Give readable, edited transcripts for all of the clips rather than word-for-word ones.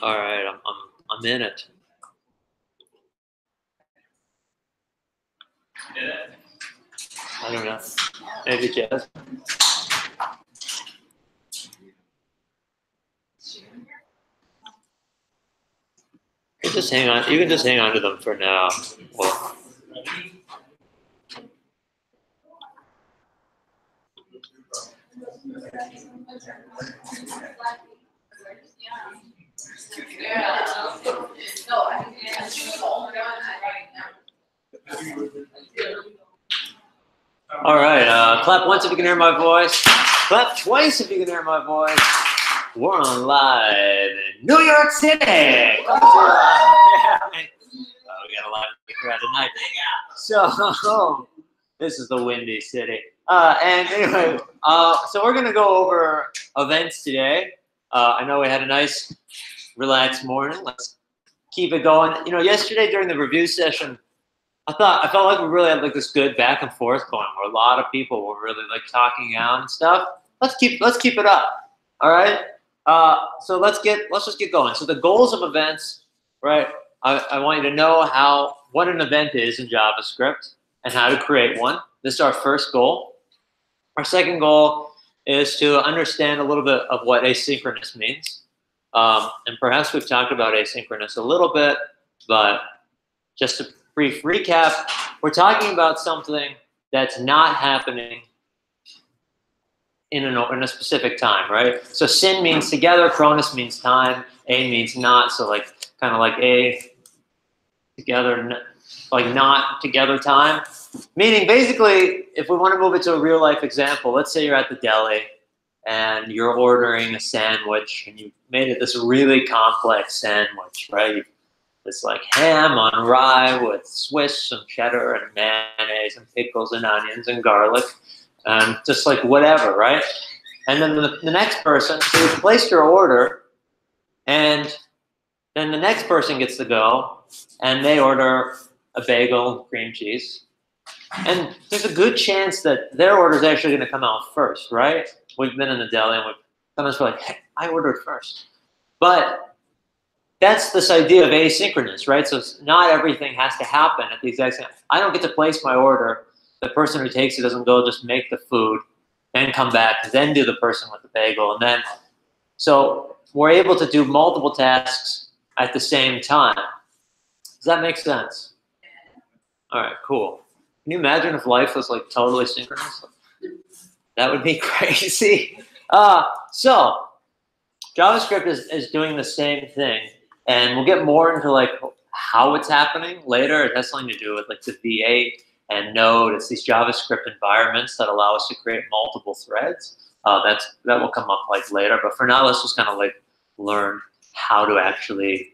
All right, I'm in it. I don't know. Maybe Jazz. You just hang on. You can just hang on to them for now. Well, all right. Clap once if you can hear my voice. Clap twice if you can hear my voice. We're on live in New York City. We got a lot of crowd tonight. So this is the windy city. And anyway, so we're gonna go over events today. I know we had a nice, relaxed morning. Let's keep it going. You know, yesterday during the review session, I felt like we really had like this good back and forth going, where a lot of people were really like talking out and stuff. Let's keep it up. All right. So let's just get going. So the goals of events, right? I want you to know what an event is in JavaScript and how to create one. This is our first goal. Our second goal is to understand a little bit of what asynchronous means. And perhaps we've talked about asynchronous a little bit, but just a brief recap, we're talking about something that's not happening in a specific time, right? So syn means together, chronos means time, a means not, so like kind of like a together, like not together time. Meaning basically, if we want to move it to a real life example, let's say you're at the deli and you're ordering a sandwich and you made it this really complex sandwich, right? It's like ham on rye with Swiss and cheddar and mayonnaise and pickles and onions and garlic. Just like whatever, right? And then the next person, so you placed your order, and then the next person gets to go, and they order a bagel, cream cheese. And there's a good chance that their order is actually going to come out first, right? We've been in the deli, and sometimes we're like, hey, I ordered first. But that's this idea of asynchronous, right? So not everything has to happen at the exact same time. I don't get to place my order. The person who takes it doesn't go just make the food, then come back, then do the person with the bagel, and then. So we're able to do multiple tasks at the same time. Does that make sense? All right, cool. Can you imagine if life was like totally synchronous? That would be crazy. So JavaScript is doing the same thing, and we'll get more into like how it's happening later. It has something to do with like the V8 and Node. It's these JavaScript environments that allow us to create multiple threads. That will come up like later. But for now, let's just kind of like learn how to actually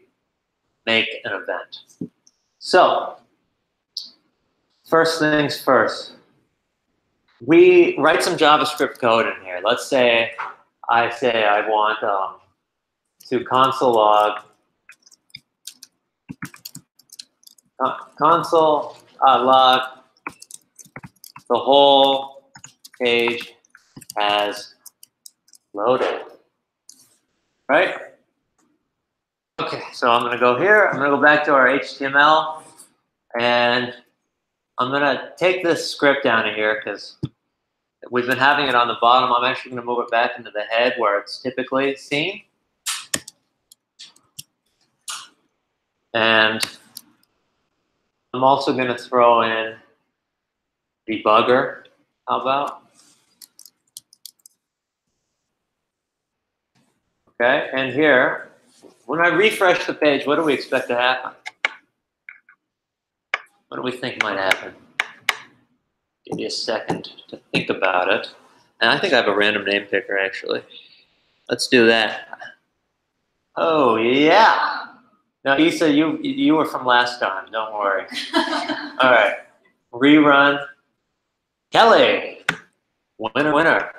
make an event. So first things first, we write some JavaScript code in here. Let's say I want to console log the whole page has loaded, right? Okay, so I'm gonna go here. I'm gonna go back to our HTML, and I'm gonna take this script down here because we've been having it on the bottom. I'm actually gonna move it back into the head where it's typically seen. And I'm also gonna throw in debugger. How about? Okay, and here, when I refresh the page, what do we expect to happen? What do we think might happen? Give you a second to think about it. And I think I have a random name picker, actually. Let's do that. Oh, yeah. No, Issa, you were from last time. Don't worry. All right. Rerun. Kelly. Winner, winner.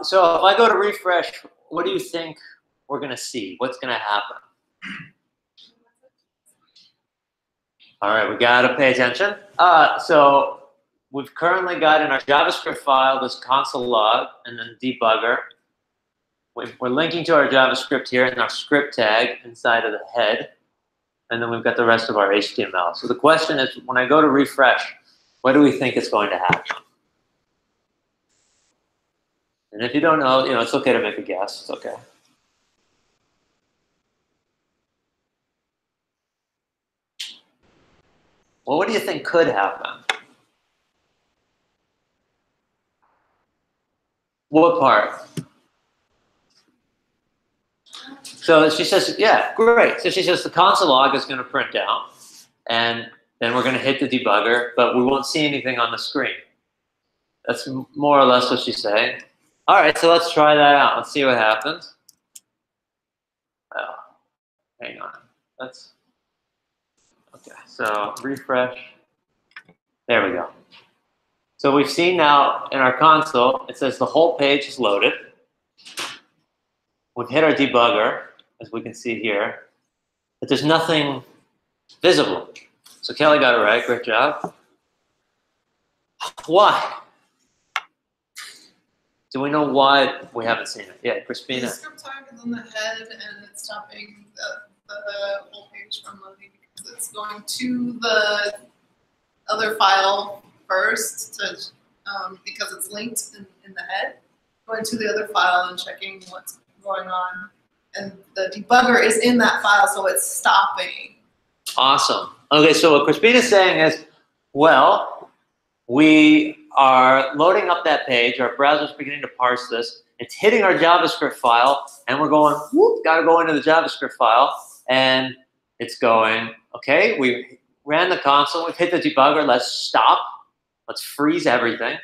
So if I go to refresh, what do you think we're going to see? What's going to happen? All right, we got to pay attention. So we've currently got in our JavaScript file this console log and then debugger. we're linking to our JavaScript here in our script tag inside of the head. And then we've got the rest of our HTML. So the question is, when I go to refresh, what do we think is going to happen? And if you don't know, it's okay to make a guess. It's okay. Well, what do you think could happen? What part? So she says, yeah, great. So she says the console log is going to print out, and then we're going to hit the debugger, but we won't see anything on the screen. That's more or less what she's saying. All right, so let's try that out. Let's see what happens. Oh, hang on. That's okay. So refresh. There we go. So we've seen now in our console, it says the whole page is loaded. We've hit our debugger, as we can see here, but there's nothing visible. So Kelly got it right. Great job. Why? Do we know why we haven't seen it? Yeah, Crispina. The script tag is in the head, and it's stopping the whole page from loading because it's going to the other file first to, because it's linked in the head, going to the other file and checking what's going on. And the debugger is in that file, so it's stopping. Awesome. Okay, so what Crispina's saying is, well, we are loading up that page, our browser's beginning to parse this, it's hitting our JavaScript file, and we're going, whoop, gotta go into the JavaScript file, and it's going, okay, we ran the console, we've hit the debugger, let's stop, let's freeze everything.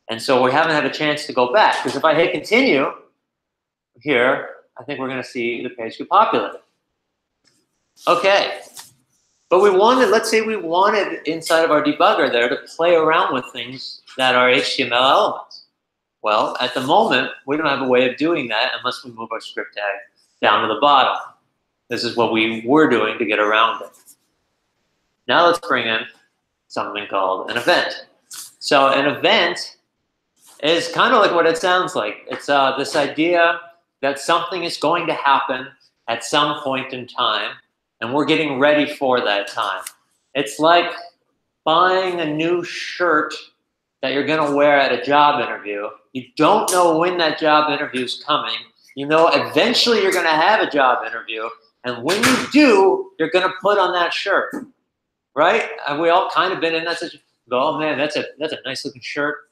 And so we haven't had a chance to go back, because if I hit continue here, I think we're gonna see the page get populated. Okay. But we wanted, let's say we wanted inside of our debugger there to play around with things that are HTML elements. Well, at the moment, we don't have a way of doing that unless we move our script tag down to the bottom. This is what we were doing to get around it. Now let's bring in something called an event. So an event is kind of like what it sounds like. It's this idea that something is going to happen at some point in time, and we're getting ready for that time. It's like buying a new shirt that you're gonna wear at a job interview. You don't know when that job interview is coming. You know eventually you're gonna have a job interview, and when you do, you're gonna put on that shirt, right? And we all kind of been in that situation. Go, oh man, that's a nice looking shirt.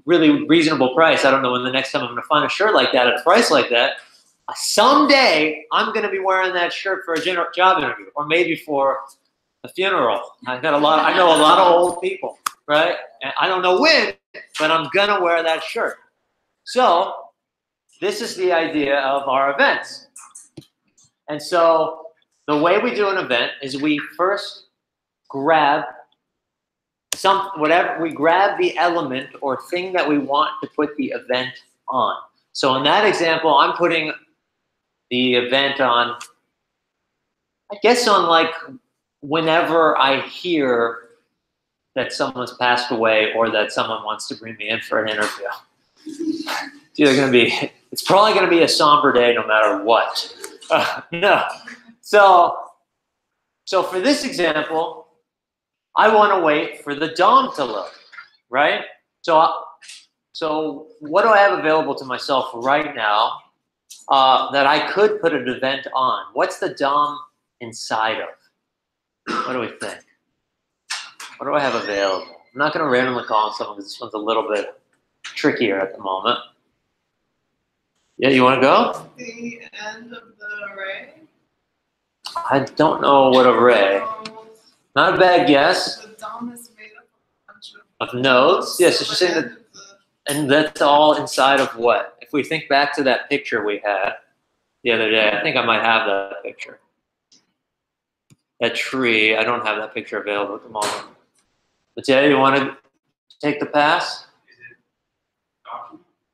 Really reasonable price. I don't know when the next time I'm gonna find a shirt like that at a price like that. Someday I'm going to be wearing that shirt for a job interview, or maybe for a funeral. I know a lot of old people, right? And I don't know when, but I'm going to wear that shirt. So this is the idea of our events. And so the way we do an event is we first grab we grab the element or thing that we want to put the event on. So in that example, I'm putting the event on, I guess on like whenever I hear that someone's passed away or that someone wants to bring me in for an interview. It's probably gonna be a somber day no matter what. No. So for this example, I wanna wait for the DOM to load, right? So what do I have available to myself right now that I could put an event on? What's the DOM inside of? What do we think? What do I have available? I'm not going to randomly call on someone because this one's a little bit trickier at the moment. Yeah, you want to go? The end of the array. I don't know what array. Not a bad guess. The DOM is made up of a bunch of nodes. Yes, so she's saying that. And that's all inside of what? If we think back to that picture we had the other day, I think I might have that picture. That tree, I don't have that picture available at the moment. But yeah, you want to take the pass?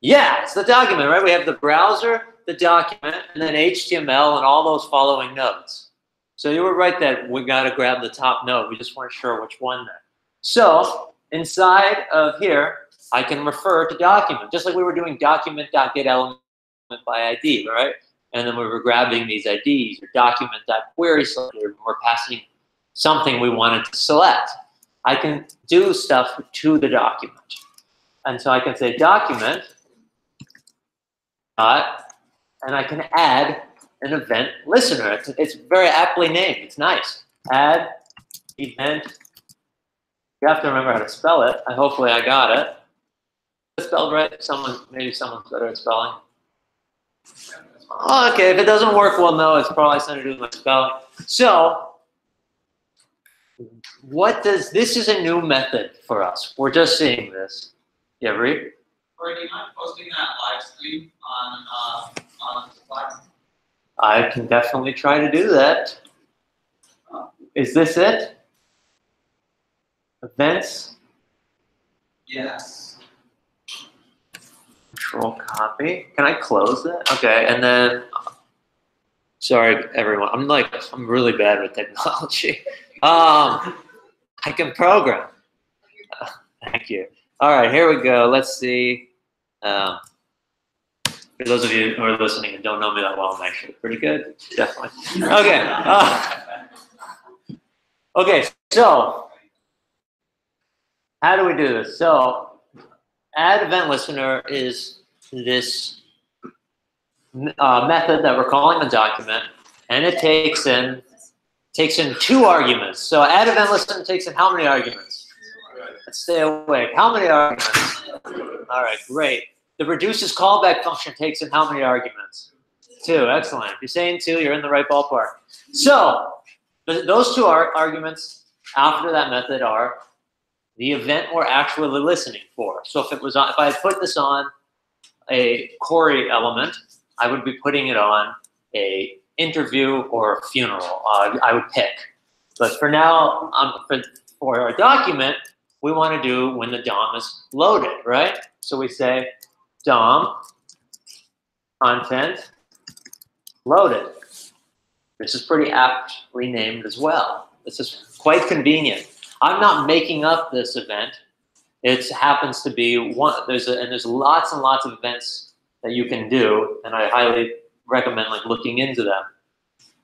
Yeah, it's the document, right? We have the browser, the document, and then HTML and all those following nodes. So you were right that we got to grab the top node. We just weren't sure which one there. So inside of here, I can refer to document, just like we were doing document.getElement by ID, right? And then we were grabbing these IDs or document.query selector, and we're passing something we wanted to select. I can do stuff to the document. And so I can say document, and I can add an event listener. It's very aptly named. It's nice. Add event. You have to remember how to spell it. Hopefully I got it. Is it spelled right? Maybe someone's better at spelling. Okay, if it doesn't work well, no, it's probably something to do with my spelling. So, this is a new method for us. We're just seeing this. Yeah, Reed? Or do you mind posting that live stream on Slack? I can definitely try to do that. Is this it? Events? Yes. Control copy. Can I close that? Okay, and then, sorry everyone, I'm really bad with technology. I can program. Thank you. All right, here we go. Let's see. For those of you who are listening and don't know me that well, I'm actually pretty good. Definitely. Okay. Okay, so how do we do this? So add event listener is this method that we're calling the document, and it takes in 2 arguments. So add event listener takes in how many arguments? Let's stay awake. How many arguments? All right, great. The reduces callback function takes in how many arguments? 2. Excellent. If you're saying 2, you're in the right ballpark. So those 2 arguments after that method are the event we're actually listening for. So if I put this on a query element, I would be putting it on a interview or a funeral. I would pick. But for now, for our document, we want to do when the DOM is loaded, right? So we say DOM content loaded. This is pretty aptly named as well. This is quite convenient. I'm not making up this event. It happens to be one. There's lots and lots of events that you can do, and I highly recommend looking into them.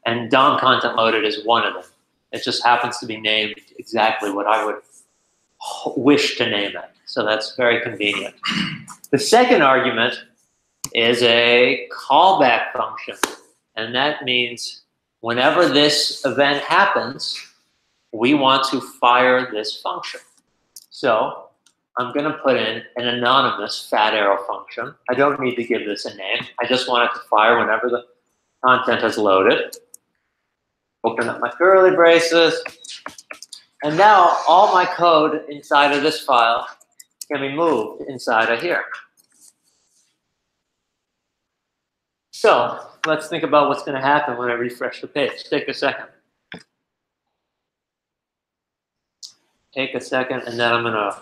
And DOM content loaded is one of them. It just happens to be named exactly what I would wish to name it. So that's very convenient. The second argument is a callback function, and that means whenever this event happens, we want to fire this function. So I'm going to put in an anonymous fat arrow function. I don't need to give this a name. I just want it to fire whenever the content has loaded. Open up my curly braces. And now all my code inside of this file can be moved inside of here. So let's think about what's going to happen when I refresh the page. Take a second. Take a second, and then I'm going to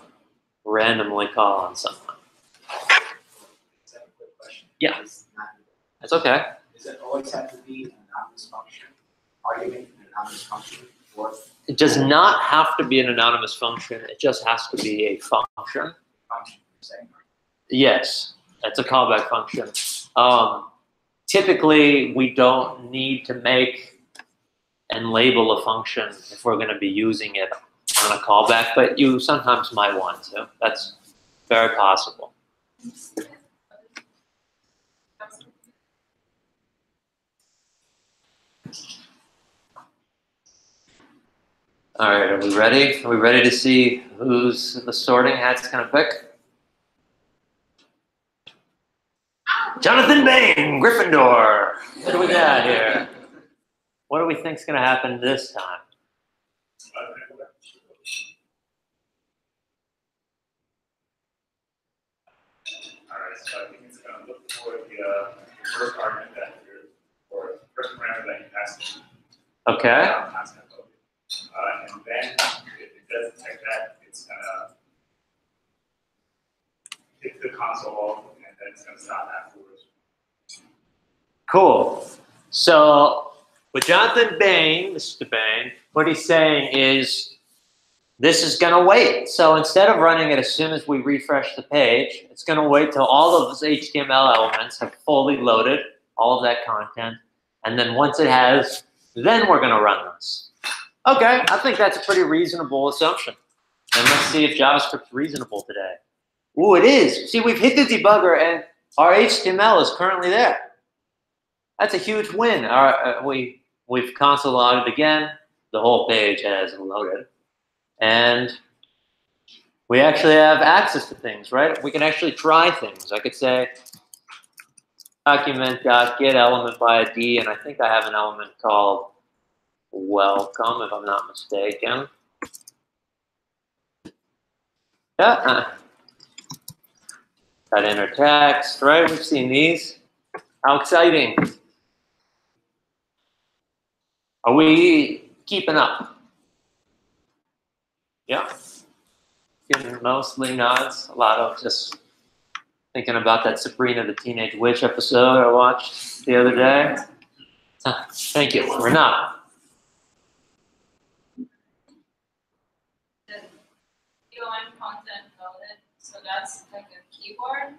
randomly call on someone. Yeah, that's okay. Does it always have to be an anonymous function? Argument an anonymous function? Or it does not have to be an anonymous function. It just has to be a function. function saying? Yes, that's a callback function. Typically, we don't need to make and label a function if we're going to be using it on a callback, but you sometimes might want to. That's very possible. All right, are we ready? Are we ready to see who's the sorting hat's going to pick? Jonathan Bain, Gryffindor. What do we got here? What do we think is going to happen this time? All right, so I think it's going to look for the first argument or first parameter that you passed in. Okay. And then if it does detect that, it's going to hit the console and then it's going to stop afterwards. Cool. So with Jonathan Bain, Mr. Bain, what he's saying is this is going to wait. So instead of running it as soon as we refresh the page, it's going to wait till all of those HTML elements have fully loaded, all of that content. And then once it has, then we're going to run this. Okay, I think that's a pretty reasonable assumption. And let's see if JavaScript's reasonable today. Ooh, it is. See, we've hit the debugger and our HTML is currently there. That's a huge win. We've console logged again. The whole page has loaded. And we actually have access to things, right? We can actually try things. I could say document.get element by ID, and I think I have an element called welcome, if I'm not mistaken. Yeah. Got inner text, right? We've seen these. How exciting. Are we keeping up? Yeah. Getting mostly nods. A lot of just thinking about that Sabrina the Teenage Witch episode I watched the other day. Thank you. We're not. The UN content loaded, so that's like a keyword.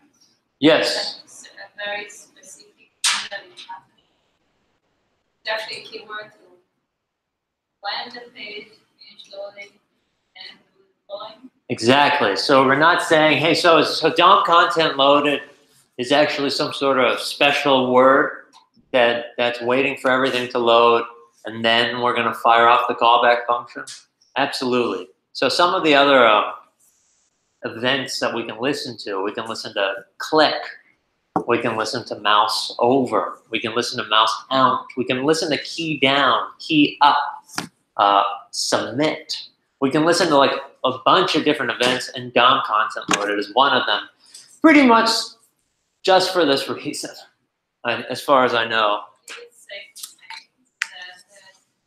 Yes. That's a very specific thing that is happening. It's actually a keyword to land the page, finish loading, and do the following. Exactly. So we're not saying, hey, so DOM content loaded is actually some sort of special word that's waiting for everything to load, and then we're going to fire off the callback function? Absolutely. So some of the other events that we can listen to click, we can listen to mouse over, we can listen to mouse out, we can listen to key down, key up, submit. We can listen to like a bunch of different events, and DOM content loaded is one of them. Pretty much just for this reason, as far as I know. It's safe to say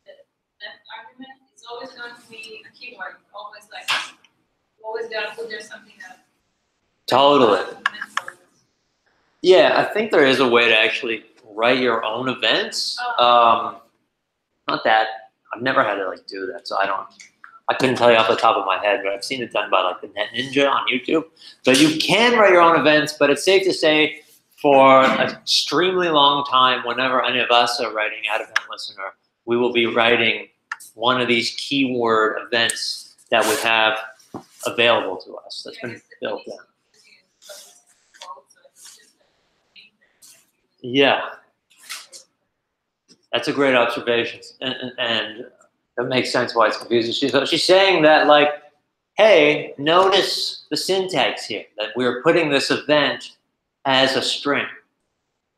that the left argument is always going to be a keyword. Always like, always got to put there something that. Totally. Yeah, I think there is a way to actually write your own events. Not that I've never had to like do that, so I couldn't tell you off the top of my head, but I've seen it done by like the Net Ninja on YouTube. But you can write your own events, but it's safe to say for an extremely long time, whenever any of us are writing at Eventlistener, we will be writing one of these keyword events that we have available to us that's been built in. Yeah, that's a great observation, and that makes sense why it's confusing. She's saying that, like, hey, notice the syntax here, that we're putting this event as a string.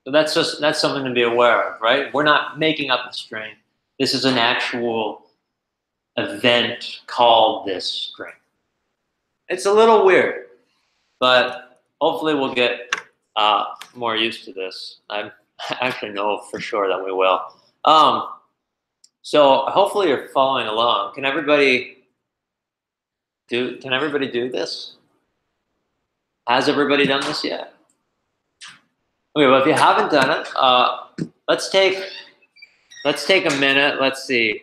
So that's something to be aware of, right? We're not making up a string. This is an actual event called this string. It's a little weird, but hopefully we'll get more used to this. I actually know for sure that we will. So hopefully you're following along. Can everybody do this? Has everybody done this yet? Okay, well, if you haven't done it, let's take a minute. Let's see.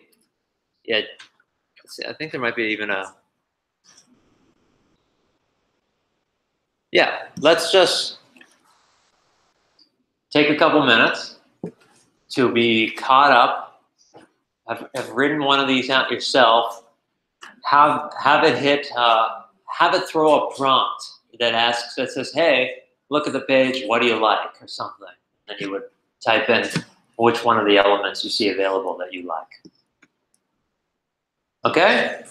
Yeah, let's see. I think there might be even a. Yeah, let's just take a couple minutes to be caught up. Have written one of these out yourself. Have it throw a prompt that says, hey, look at the page, what do you like, or something. And you would type in which one of the elements you see available that you like. Okay?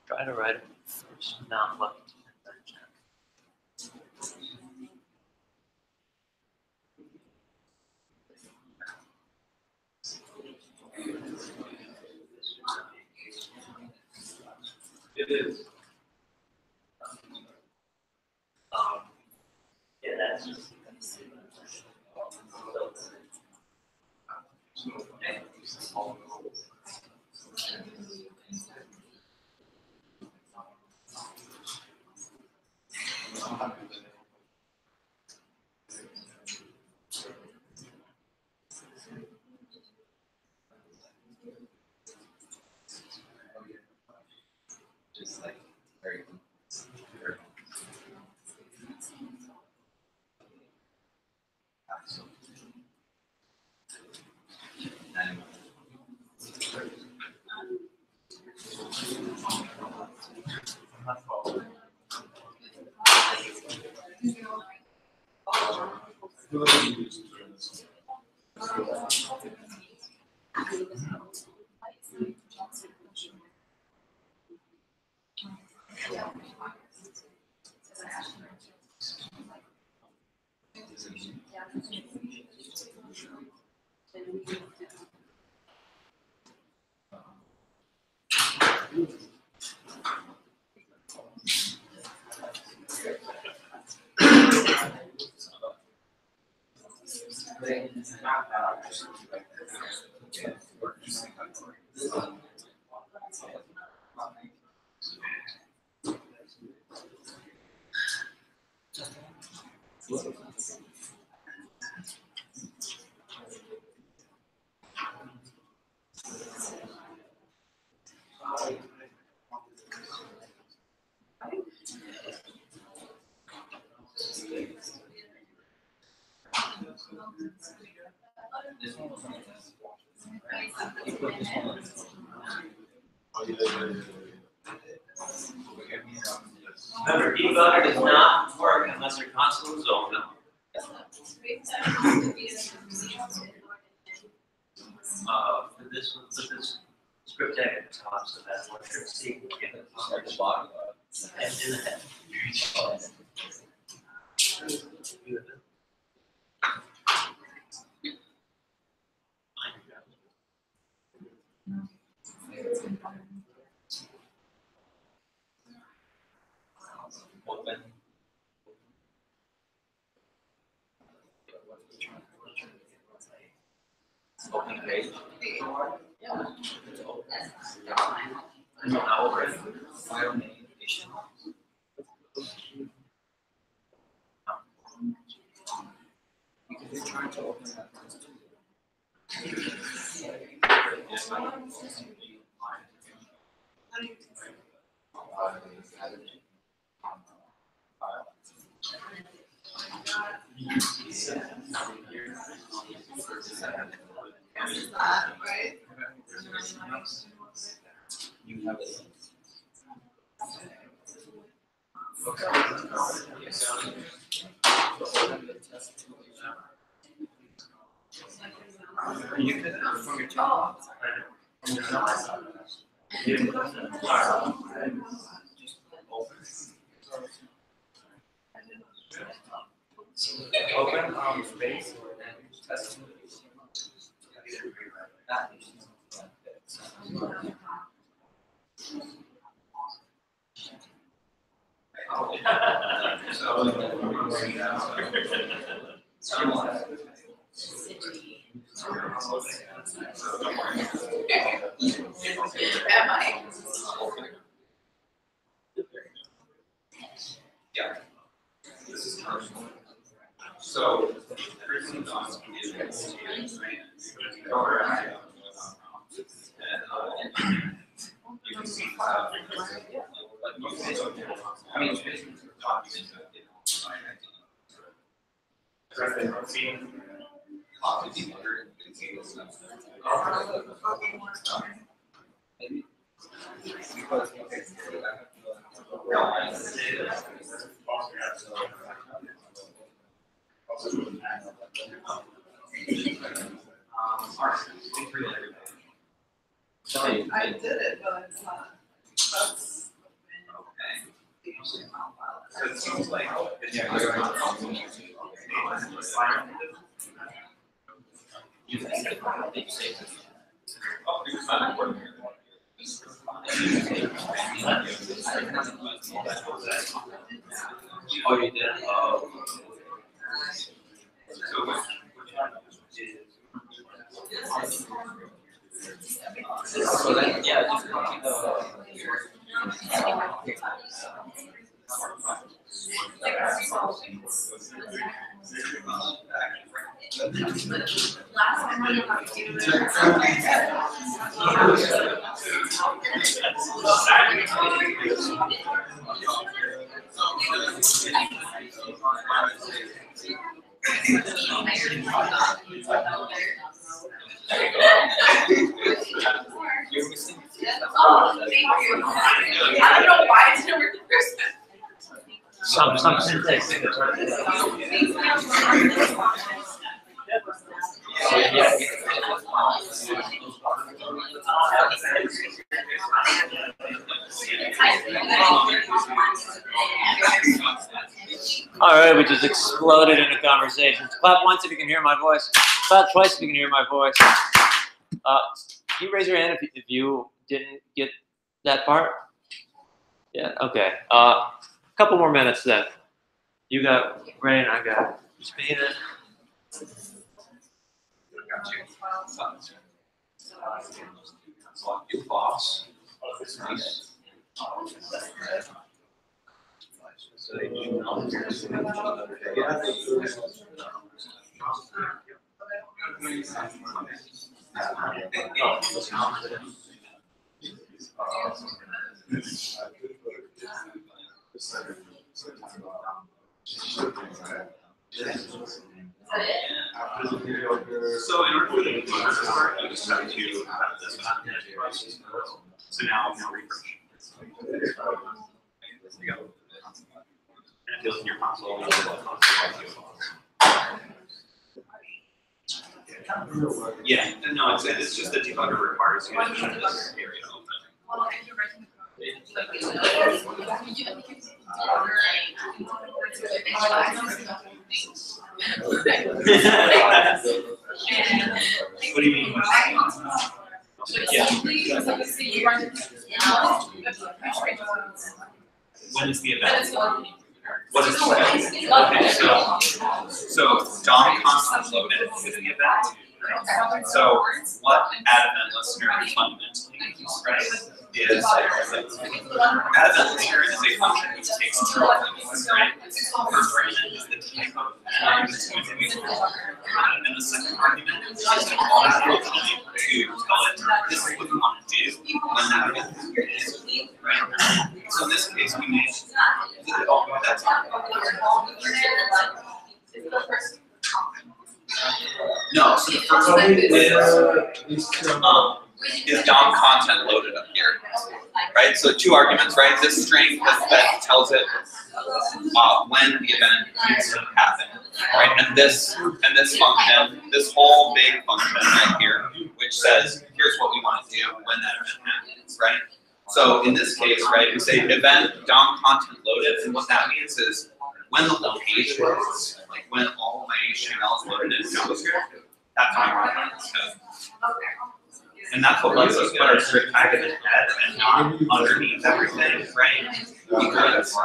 Try to write it first, not look. Yeah, that's just. Just like very. Remember, debugger does not work unless your console is open. For this one, put this script tag at the top so that what you're seeing will get Start the bottom. and in the head. Open. Open page. And now over it. File name. Issue. Because you're trying to open that. That, right? You have it. You could from your channel. Open space or then test. Am I? Yeah. This is personal. So, person does is you can see I mean, business are talking copy the order, you can see this stuff. Maybe. Because, okay, I did it, but it's not. That's. So it seems like. Oh, you did? Oh. So then, yeah, just copy I don't know why it's never the first Some syntax. All right, we just exploded into conversations. Clap once if you can hear my voice. Clap twice if you can hear my voice. Can you raise your hand if you didn't get that part? Yeah, okay. A couple more minutes then. You got Rain, I got Spina. New boss. So in order for the debugger to start, you just have to have this process. So now refresh. There you go. And it feels in your console. Yeah, no, it's just the debugger requires you to have this area open. What do you mean? Yeah. When is the event? What is the event? Okay, so DOM constant loaded is the event. So what Eventlistener fundamentally right, is Eventlistener is a function which takes two arguments, right? First argument is the type of event, and the second argument is just to call that function to tell it this is what you want to do when that event is, right? So in this case, we made that's no, so the first thing is DOM content loaded up here, right? So two arguments, right? This string that tells it when the event needs to happen, right? And this function, this whole big function right here, which says here's what we want to do when that event happens, right? So in this case, right, we say event DOM content loaded, and what that means is when the whole page is, like when all of my HTML is loaded in JavaScript, that's when I run this code. And that's what lets us put our script tag in the head and not underneath everything, right? Because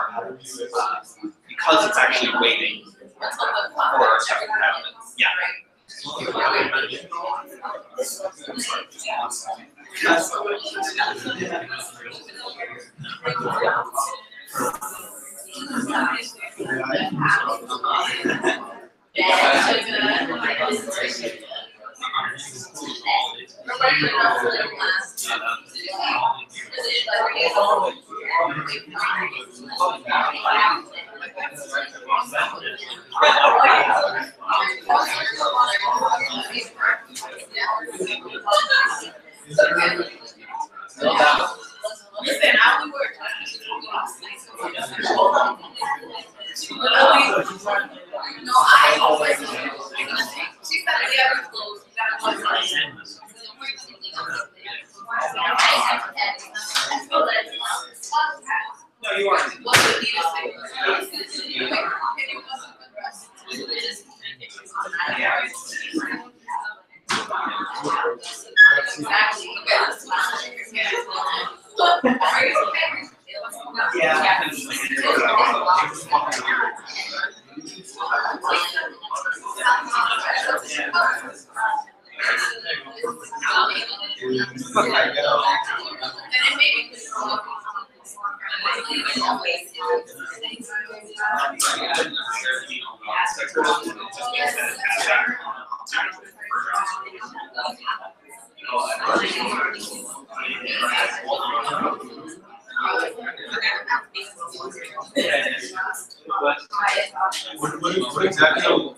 it's actually waiting for our stuff to happen. Yeah. No, you aren't. What exactly? What exactly?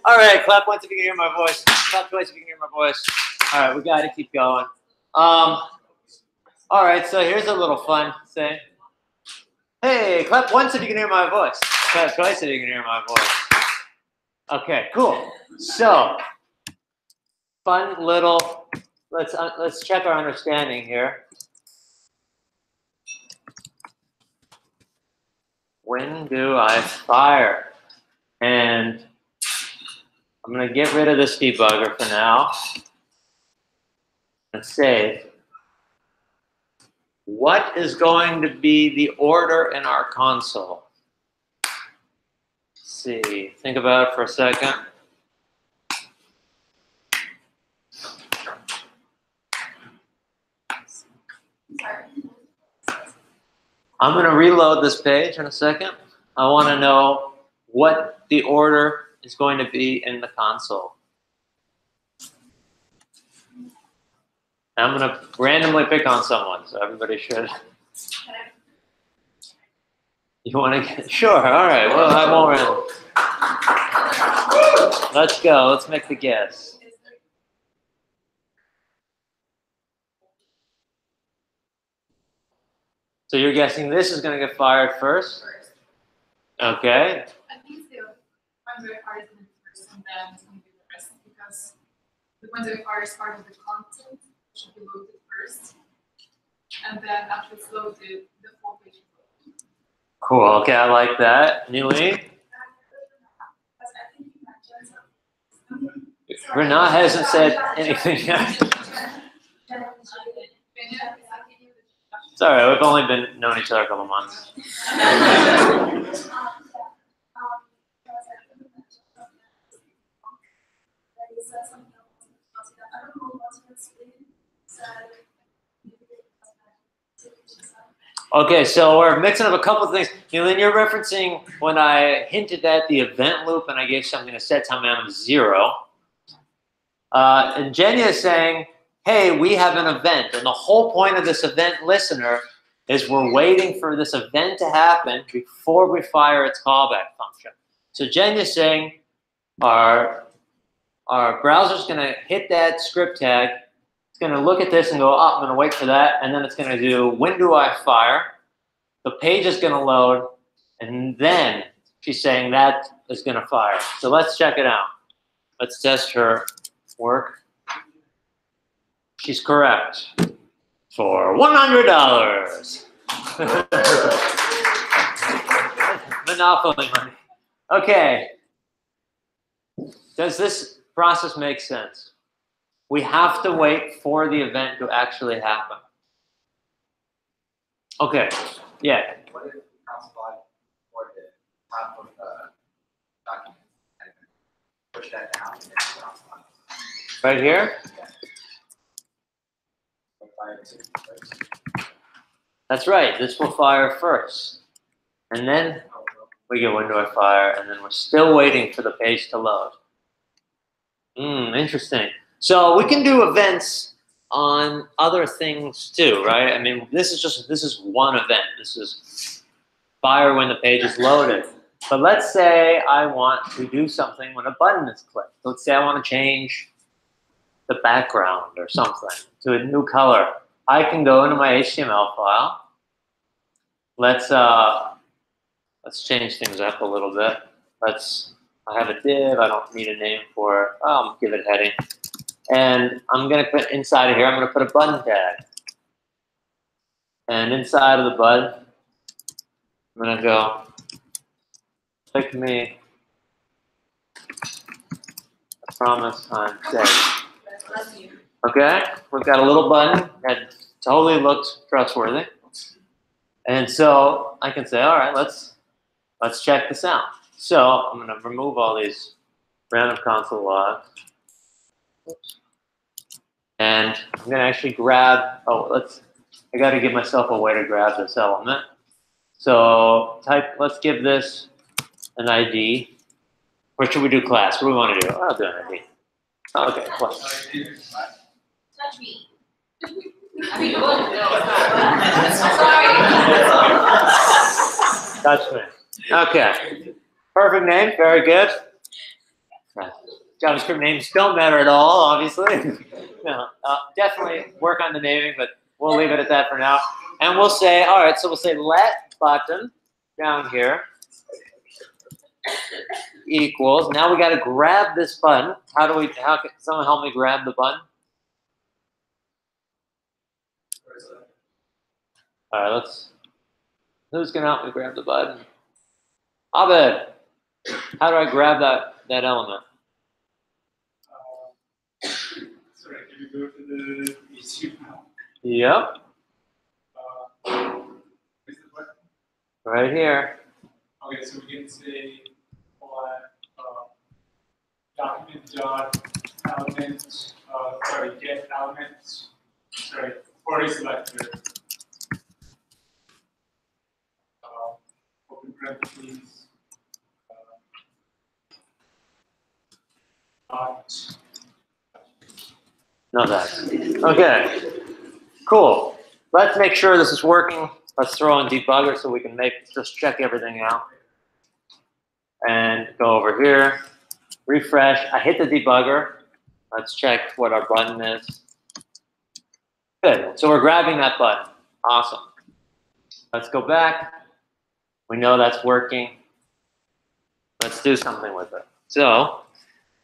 All right, clap once if you can hear my voice. Clap twice if you can hear my voice. All right, we got to keep going. All right, so here's a little fun thing. Hey, clap once if you can hear my voice. Clap twice if you can hear my voice. Okay, cool. So, fun little. Let's check our understanding here. When do I fire? And I'm going to get rid of this debugger for now and save. What is going to be the order in our console? Let's see, think about it for a second. I'm going to reload this page in a second. I want to know what the order is going to be in the console. I'm going to randomly pick on someone, so everybody should. You want to get? Sure, all right. Well, I won't random. Let's go. Let's make the guess. So you're guessing this is going to get fired first? Okay. I think the when the fire is going to be first and then it's going to be the rest because the when the fire is part of the content should be loaded first. And then after it's loaded, the full page is loaded. Cool. Okay, I like that. Newly? Renat hasn't said anything yet. It's all right. We've only been known each other a couple months. Okay, so we're mixing up a couple of things. Lynn, you're referencing when I hinted at the event loop and I gave something a set time amount of 0. And Jenny is saying, hey, we have an event. And the whole point of this event listener is we're waiting for this event to happen before we fire its callback function. So Jenny is saying our browser's going to hit that script tag. It's going to look at this and go, oh, I'm going to wait for that. And then it's going to do, when do I fire? The page is going to load. And then she's saying that is going to fire. So let's check it out. Let's test her work. She's correct. For $100. Monopoly money. Okay. Does this process make sense? We have to wait for the event to actually happen. Okay. Yeah. What if the console log or the top of the document and push that down and then the console log? Right here? That's right. This will fire first. And then we get when do I fire, and then we're still waiting for the page to load. Interesting. So we can do events on other things too, right? I mean, this is one event. This is fire when the page is loaded. But let's say I want to do something when a button is clicked. Let's say I want to change the background or something to a new color. I can go into my HTML file. Let's change things up a little bit. I have a div. I don't need a name for it. I'll give it a heading. And I'm going to put inside of here, I'm going to put a button tag. And inside of the button, I'm going to go, click me. I promise I'm safe. Okay, we've got a little button that totally looks trustworthy. And so I can say, all right, let's check this out. So I'm going to remove all these random console logs. Oops. And I'm going to actually grab, I got to give myself a way to grab this element. So let's give this an ID. Or should we do class? What do we want to do? I'll do an ID. Okay, class. Touch me. I mean, sorry. Touch me. Okay. Perfect name. Very good. JavaScript names don't matter at all, obviously. No, definitely work on the naming, but we'll leave it at that for now. And we'll say, all right, so we'll say let button down here equals. Now we got to grab this button. How can someone help me grab the button? All right, who's going to help me grab the button? Abed, how do I grab that element? Sorry, can you go to the HTML? Yep. Where's the button? Right here. Okay, so we can say document dot element, get elements, for a selector. Open parentheses. No, that. Okay. Cool. Let's make sure this is working. Let's throw in debugger so we can just check everything out. And go over here. Refresh. I hit the debugger. Let's check what our button is. Good. So we're grabbing that button. Awesome. Let's go back. We know that's working. Let's do something with it. So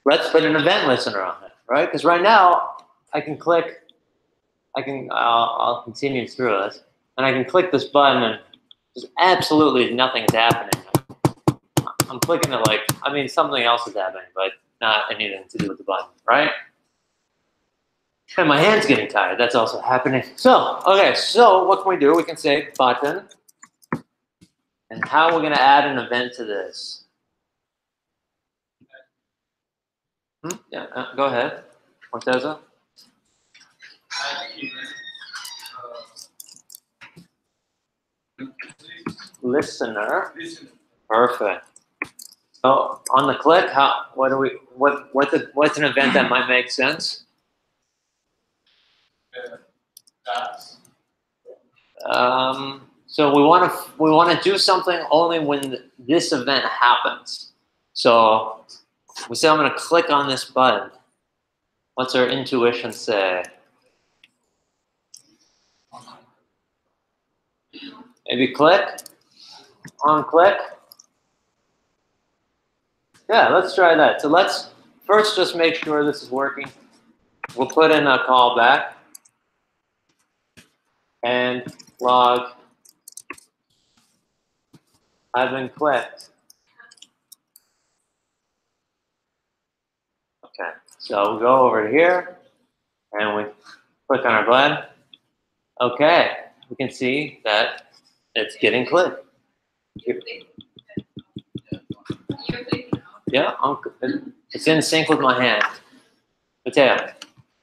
let's put an event listener on it, right? Because right now I can click. I'll continue through this, and I can click this button, and there's absolutely nothing is happening. I'm clicking it something else is happening, but not anything to do with the button, right? And my hand's getting tired. That's also happening. So, okay, so what can we do? We can say button. And how are we going to add an event to this? Yeah, go ahead. Morteza? Listener. Perfect. So on the click, what's an event that might make sense? So we want to do something only when this event happens. So we say I'm going to click on this button. What's our intuition say? Maybe click? On click? Yeah, let's try that. So let's first just make sure this is working. We'll put in a callback and log I've been clicked. Okay, so we go over here and we click on our button. Okay, we can see that it's getting clicked. Yeah, it's in sync with my hand. Mateo. If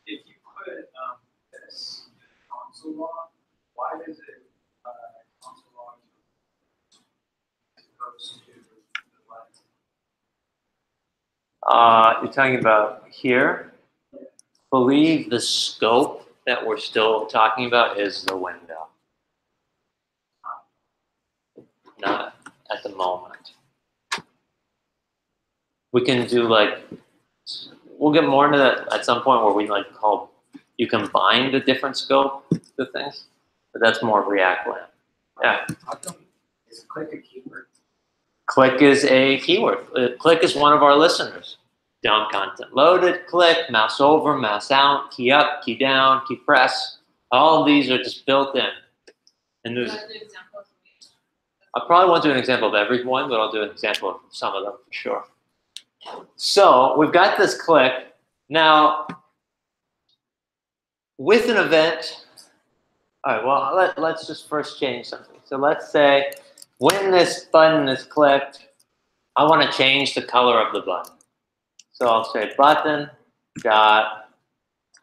you put this in console log, why does it console log as opposed to the button? You're talking about here. Believe the scope that we're still talking about is the window. Not at the moment. We can do we'll get more into that at some point where we you can bind a different scope to things, but that's more React land. Yeah. How come is click a keyword? Click is a keyword. Click is one of our listeners. Down content loaded, click, mouse over, mouse out, key up, key down, key press. All of these are just built in. And there's, I probably won't do an example of every one, but I'll do an example of some of them for sure. So we've got this click. Now, with an event, all right, well, let's just first change something. So let's say when this button is clicked, I want to change the color of the button. So I'll say button dot,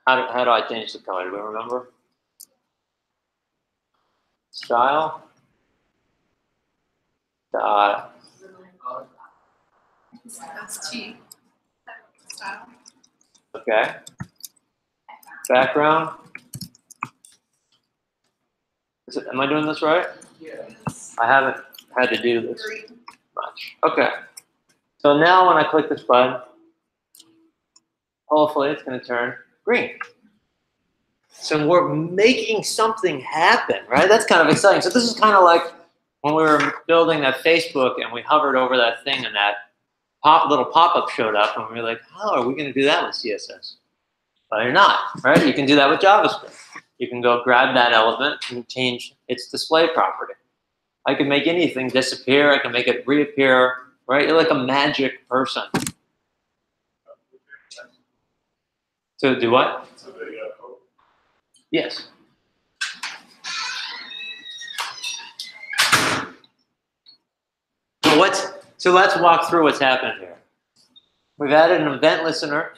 how do I change the color? Do we remember? Style dot. That's T. Style. Okay. Background. Am I doing this right? Yes. I haven't had to do this Green. much. Okay. So now when I click this button, hopefully it's going to turn green. So we're making something happen, right? That's kind of exciting. So this is kind of like when we were building that Facebook and we hovered over that thing and that little pop-up showed up and we were like, how are we going to do that with CSS? But you're not, right? You can do that with JavaScript. You can go grab that element and change its display property. I can make anything disappear. I can make it reappear, right? You're like a magic person. So do what? Yes. So let's walk through what's happened here. We've added an event listener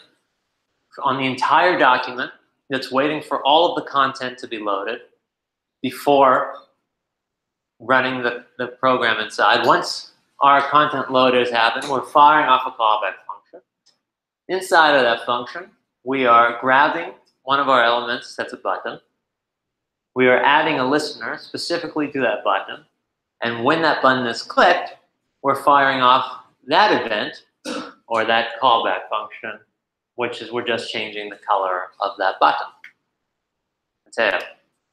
on the entire document that's waiting for all of the content to be loaded before running the program inside. Once our content loader has happened, we're firing off a callback function. Inside of that function, we are grabbing one of our elements, that's a button. We are adding a listener specifically to that button. And when that button is clicked, we're firing off that event or that callback function, which is we're just changing the color of that button. That's it.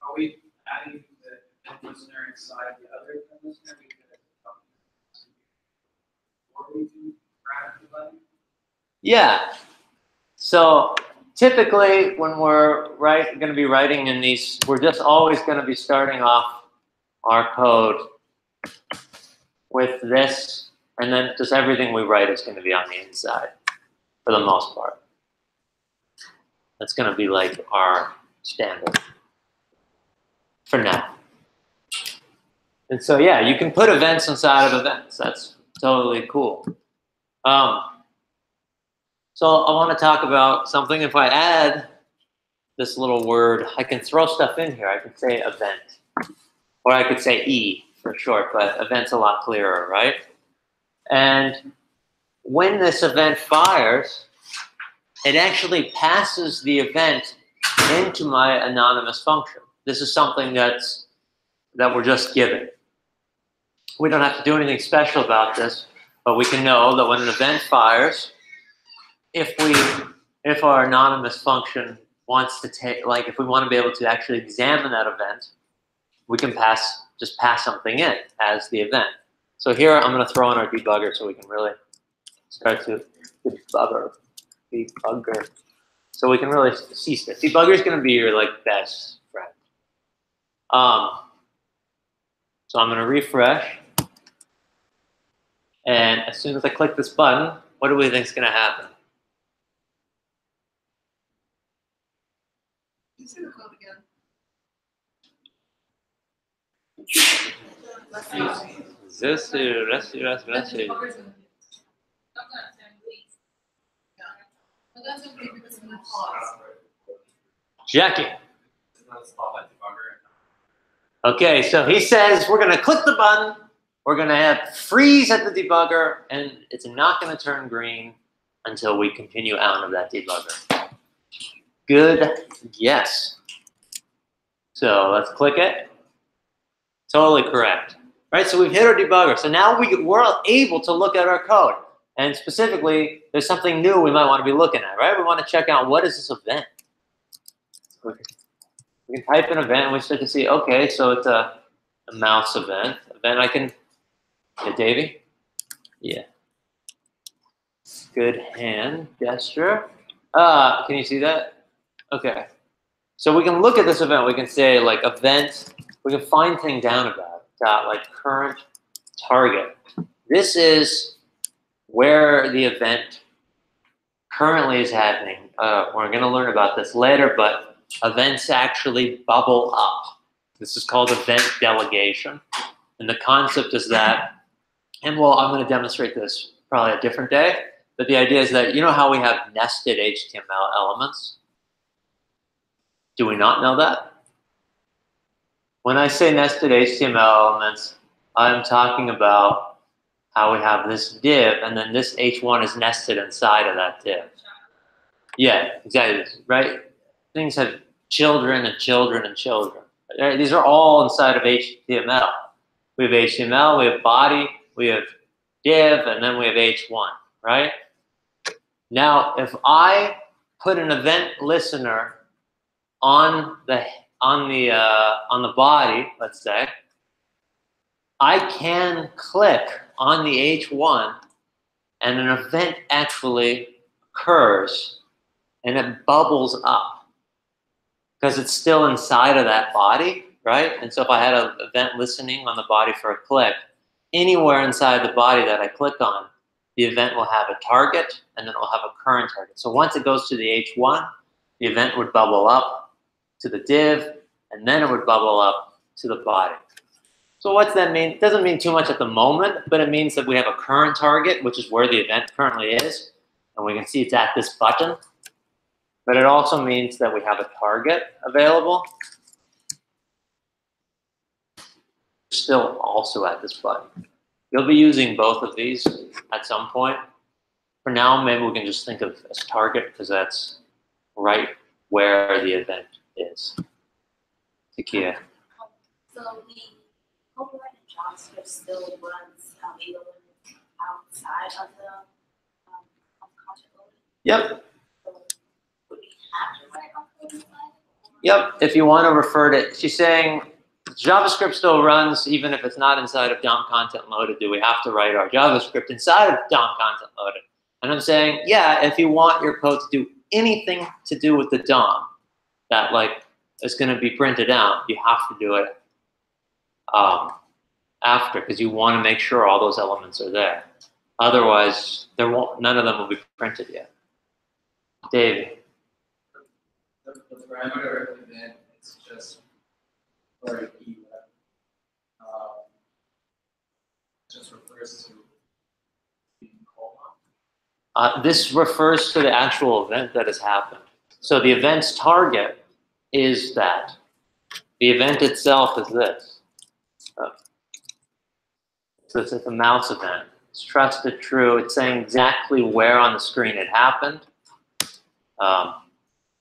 Are we adding the event listener inside the other event listener? Or we can grab the button? Yeah. So typically when we're going to be writing in these, we're just always going to be starting off our code with this, and then just everything we write is going to be on the inside for the most part. That's going to be like our standard for now. And so, yeah, you can put events inside of events. That's totally cool. So So I want to talk about something. If I add this little word, I can throw stuff in here. I could say event, or I could say E for short, but event's a lot clearer, right? And when this event fires, it actually passes the event into my anonymous function. This is something that we're just given. We don't have to do anything special about this, but we can know that when an event fires, if our anonymous function wants to take, like if we want to be able to actually examine that event, we can just pass something in as the event. So here I'm going to throw in our debugger so we can really start to debugger. So we can really see stuff. Debugger is going to be your like best friend. So I'm going to refresh. And as soon as I click this button, what do we think is going to happen? You see the code again. Let's see. I'm gonna send these. But that's okay because I'm gonna pause. Jackie. It's not a spotlight debugger. Okay, so he says we're going to click the button, we're going to have freeze at the debugger, and it's not going to turn green until we continue out of that debugger. Good guess. So let's click it. Totally correct. Right, so we've hit our debugger. So now we're able to look at our code. And specifically, there's something new we might want to be looking at, right? We want to check out what is this event. We can type in event and we start to see, okay, so it's a mouse event. I can, yeah, Davey? Yeah. Good hand gesture. Can you see that? Okay. So we can look at this event. We can say like event, we can find things down about it, like current target. This is where the event currently is happening. We're going to learn about this later, but events actually bubble up. This is called event delegation. And the concept is that, and well, I'm going to demonstrate this probably a different day, but the idea is that, you know how we have nested HTML elements? Do we not know that? When I say nested HTML elements, I'm talking about how we have this div, and then this H1 is nested inside of that div. Yeah, exactly, right? Things have children and children and children. Right? These are all inside of HTML. We have HTML, we have body, we have div, and then we have H1, right? Now, if I put an event listener on the body, let's say, I can click on the H1 and an event actually occurs and it bubbles up because it's still inside of that body, right? And so if I had an event listening on the body for a click, anywhere inside the body that I click on, the event will have a target and then it will have a current target. So once it goes to the H1, the event would bubble up to the div and then it would bubble up to the body. So what's that mean? It doesn't mean too much at the moment, but it means that we have a current target, which is where the event currently is. And we can see it's at this button. But it also means that we have a target available. Still also at this button. You'll be using both of these at some point. For now, maybe we can just think of as target because that's right where the event is. Takia. So the override in JavaScript still runs the element outside of the content loading? Yep. So would we have to write on the inside? Yep. If you want to refer to, she's saying JavaScript still runs even if it's not inside of DOM content loaded. Do we have to write our JavaScript inside of DOM content loaded? And I'm saying, yeah, if you want your code to do anything to do with the DOM that like is going to be printed out, you have to do it after because you want to make sure all those elements are there. Otherwise, none of them will be printed yet. Dave. The parameter event is just for an event. Just refers to being called on. This refers to the actual event that has happened. So the event's target is that. The event itself is this. So it's a mouse event. It's trusted true. It's saying exactly where on the screen it happened.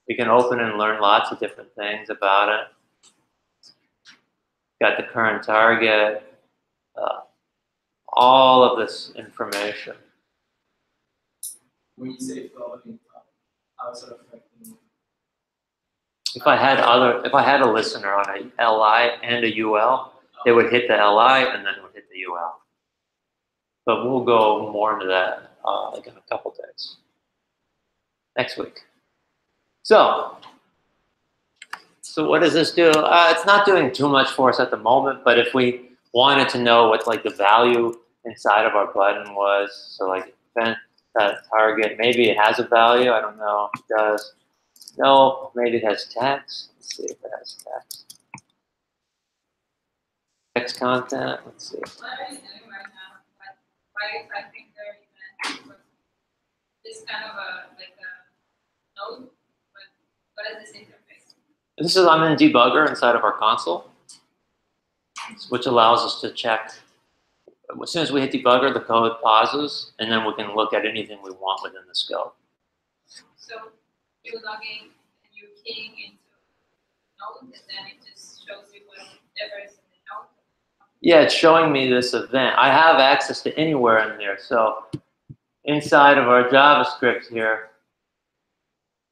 We can open and learn lots of different things about it. Got the current target. All of this information. When you say floating, how is it affecting? If I had a listener on a LI and a UL, it would hit the LI and then it would hit the UL. But we'll go more into that like in a couple days. Next week. So what does this do? It's not doing too much for us at the moment, but if we wanted to know what like the value inside of our button was, so like event target, maybe it has a value, I don't know if it does. No, maybe it has text. Let's see if it has text. Text content, let's see. What are you doing right now? Why is I think they're even this kind of like a node? What is this interface? This is, I'm in debugger inside of our console, which allows us to check. As soon as we hit debugger, the code pauses, and then we can look at anything we want within the scope. So you're logging and you're keying into node, and then it just shows you whatever is in the node? Yeah, it's showing me this event. I have access to anywhere in there. So inside of our JavaScript here,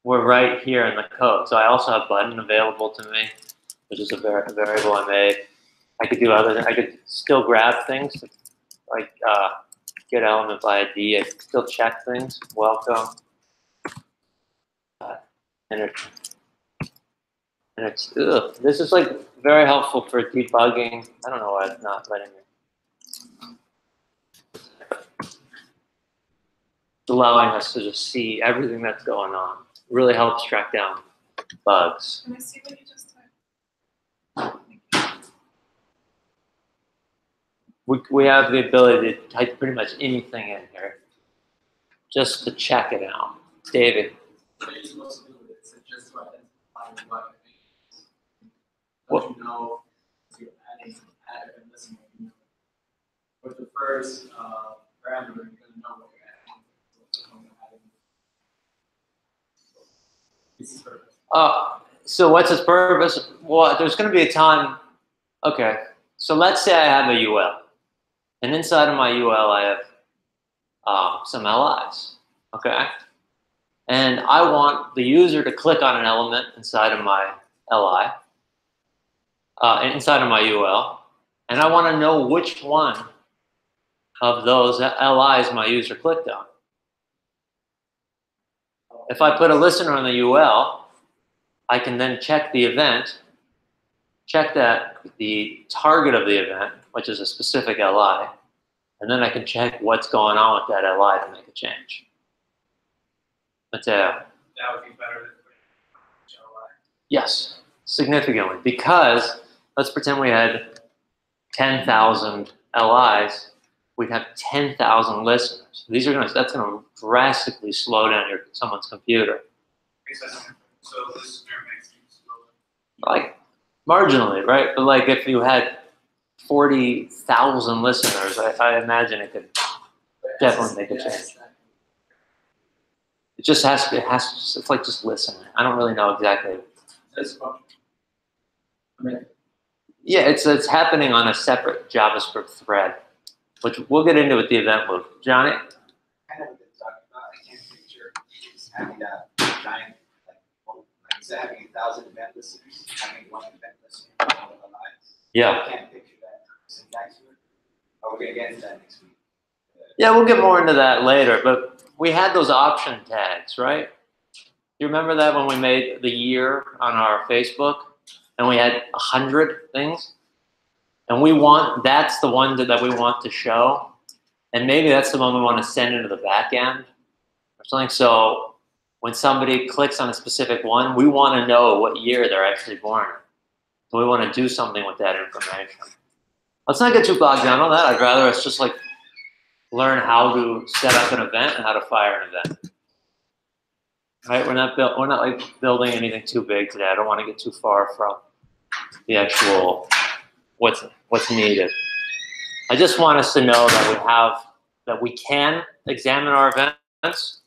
we're right here in the code. So I also have button available to me, which is a variable I made. I could do other things. I could still grab things, like get element by ID. I could still check things. Welcome. And it's this is like very helpful for debugging. I don't know why it's not letting me. It's allowing us to just see everything that's going on. It really helps track down bugs. Can I see what you just typed? We have the ability to type pretty much anything in here just to check it out. David. What are you supposed to do with it? Is it just to identify what it means? What? Don't you know if you're adding and listening? You know. With the first parameter, you're going to know what you're adding. This is perfect. So what's its purpose? Well, there's going to be a time. Okay, so let's say I have a UL, and inside of my UL I have some LIs. Okay, and I want the user to click on an element inside of my LI, inside of my UL, and I want to know which one of those LIs my user clicked on. If I put a listener on the UL, I can then check the event, check that the target of the event, which is a specific LI, and then I can check what's going on with that LI to make a change. But That would be better than putting LI. yes, significantly, because let's pretend we had 10,000 LIs, we'd have 10,000 listeners. That's gonna drastically slow down someone's computer. So listener makes you slower. Like marginally, right? But like if you had 40,000 listeners, I imagine it could definitely make a change. It just has to, it's like just listening. I don't really know exactly. Yeah, it's happening on a separate JavaScript thread, which we'll get into with the event loop. Johnny? Kind of what they're talking about. I can't picture just having that giant, like you said, having 1,000 event listeners, having one event listener for all of the lives. Yeah. I can't picture that syntax here. Oh, we're gonna get into that next week. Yeah, we'll get more into that later, but we had those option tags, right? You remember that when we made the year on our Facebook and we had 100 things? And that's the one that we want to show. And maybe that's the one we want to send into the back end or something. So when somebody clicks on a specific one, we want to know what year they're actually born in. So we want to do something with that information. Let's not get too bogged down on that. I'd rather us just like learn how to set up an event and how to fire an event. Right? We're not like building anything too big today. I don't want to get too far from the actual what's needed. I just want us to know that we can examine our events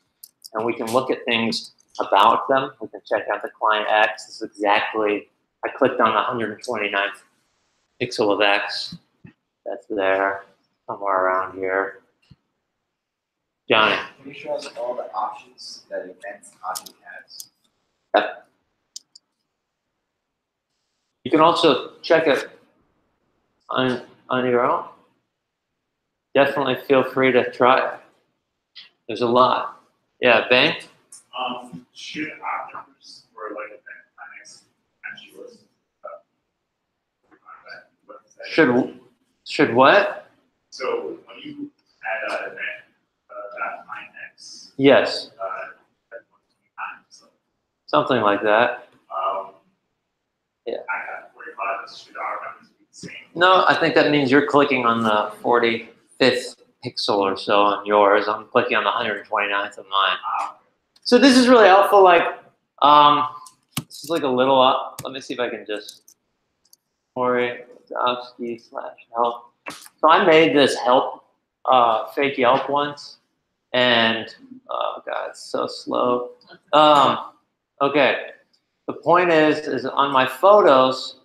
and we can look at things about them. We can check out the client X. This is exactly, I clicked on the 129th pixel of X. That's there, somewhere around here. Johnny. Can you show us all the options that events object has? Yep. You can also check it on your own. Definitely feel free to try it. There's a lot. Yeah, Bang? Should objects for like event clients actually list Should what? So when you add an event that client X, Yes. so, Something like that. Yeah. I got 45. Should our numbers be the same? No, I think that means you're clicking on the 45th pixel or so on yours. I'm clicking on the 129th of mine. So this is really helpful. Like, this is like a little. Let me see if I can just. Corey.Dowski/help. So I made this help fake Yelp once, and oh god, it's so slow. Okay, the point is on my photos.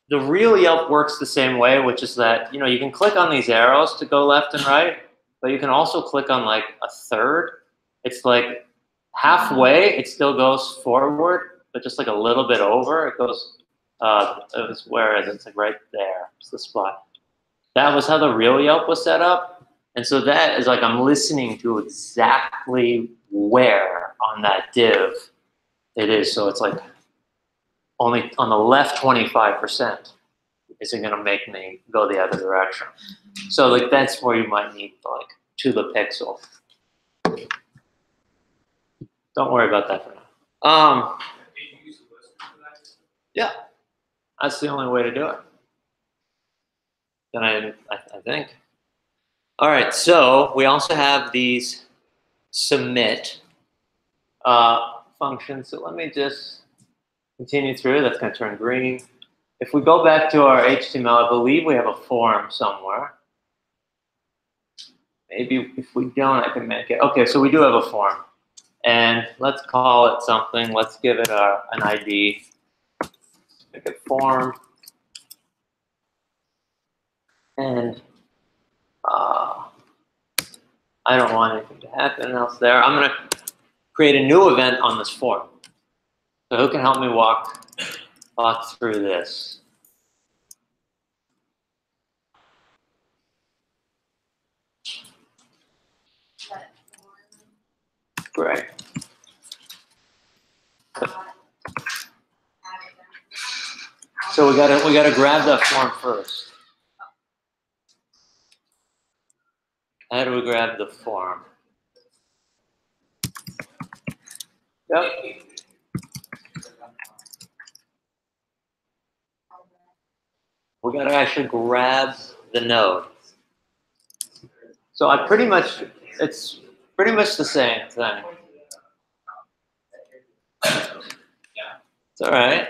The real Yelp works the same way, which is that you can click on these arrows to go left and right, but you can also click on like a third. It's like halfway, it still goes forward, but just like a little bit over, it goes. Whereas it's like right there. It's the spot. That was how the real Yelp was set up, and so that is like I'm listening to exactly where on that div it is. So it's like only on the left 25% isn't going to make me go the other direction. So like that's where you might need like to the pixel. Don't worry about that for now. Yeah, that's the only way to do it. Then I think. All right, so we also have these submit functions. So let me just continue through. That's going to turn green. If we go back to our HTML, I believe we have a form somewhere. Maybe if we don't, I can make it. Okay, so we do have a form. And let's call it something. Let's give it an ID. Make it form. And I don't want anything to happen else there. I'm going to create a new event on this form. So who can help me walk through this? Great. So we gotta grab that form first. How do we grab the form? Yep. We gotta actually grab the node. So it's pretty much the same thing. It's all right.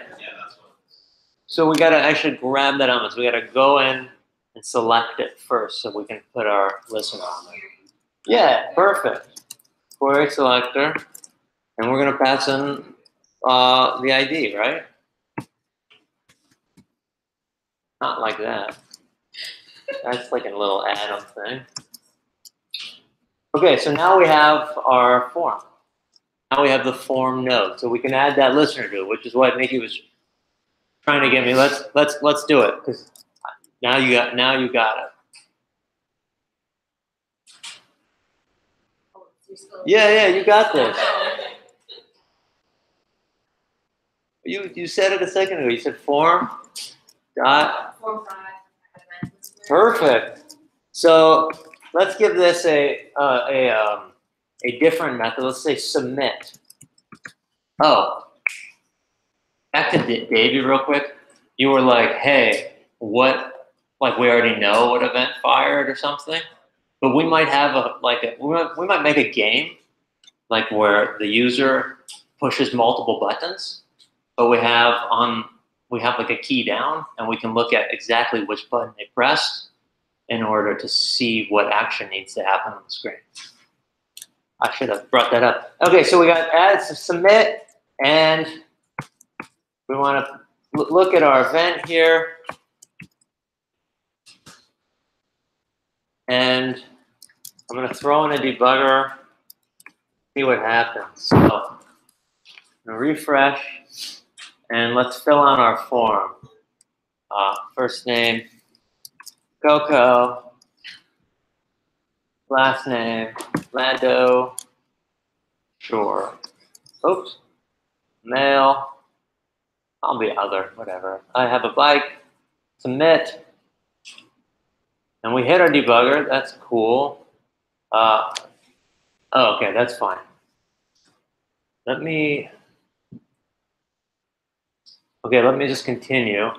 So we gotta actually grab that element. So we gotta go in and select it first so we can put our listener on there. Yeah, perfect. Query selector. And we're gonna pass in the ID, right? Not like that. That's like a little add-on thing. Okay, so now we have our form. Now we have the form node. So we can add that listener to it, which is what Nikki was trying to get me. Let's do it, because now you got it. Yeah, you got this. You said it a second ago. You said form dot. Perfect. So let's give this a different method. Let's say submit. Oh, back to Davey real quick. You were like, hey, what like we already know what event fired or something, but we might have we might make a game like where the user pushes multiple buttons, but we have like a key down, and we can look at exactly which button they pressed in order to see what action needs to happen on the screen. I should have brought that up. Okay, so we got add, submit, and we want to look at our event here. And I'm going to throw in a debugger, see what happens. So I'm going to refresh, and let's fill out our form. First name, Coco. Last name, Lando. Sure. Oops. Male. I'll be other, whatever. I have a bike. Submit. And we hit our debugger. That's cool. Oh, okay, that's fine. Let me just continue.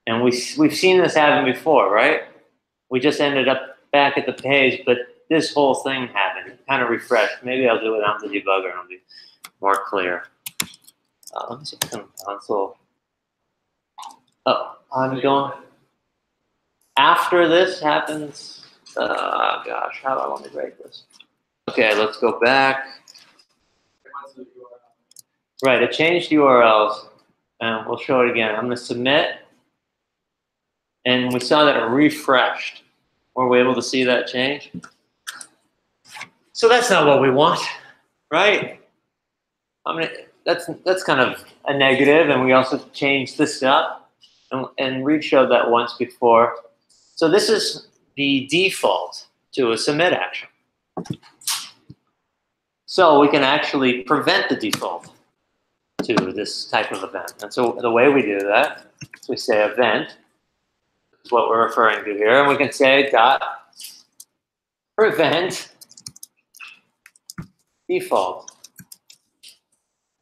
And we've seen this happen before, right? We just ended up back at the page, but this whole thing happened. It kind of refreshed. Maybe I'll do it on the debugger and it'll be more clear. Let me see if I can console. Oh, I'm going. After this happens, gosh, how do I want to break this? Okay, let's go back. Right, it changed URLs, and we'll show it again. I'm going to submit, and we saw that it refreshed. Were we able to see that change? So that's not what we want, right? I mean, that's kind of a negative, and we also changed this up, and Reed showed that once before. So this is the default to a submit action. So we can actually prevent the default to this type of event. And so the way we do that is we say event, is what we're referring to here, and we can say dot prevent default.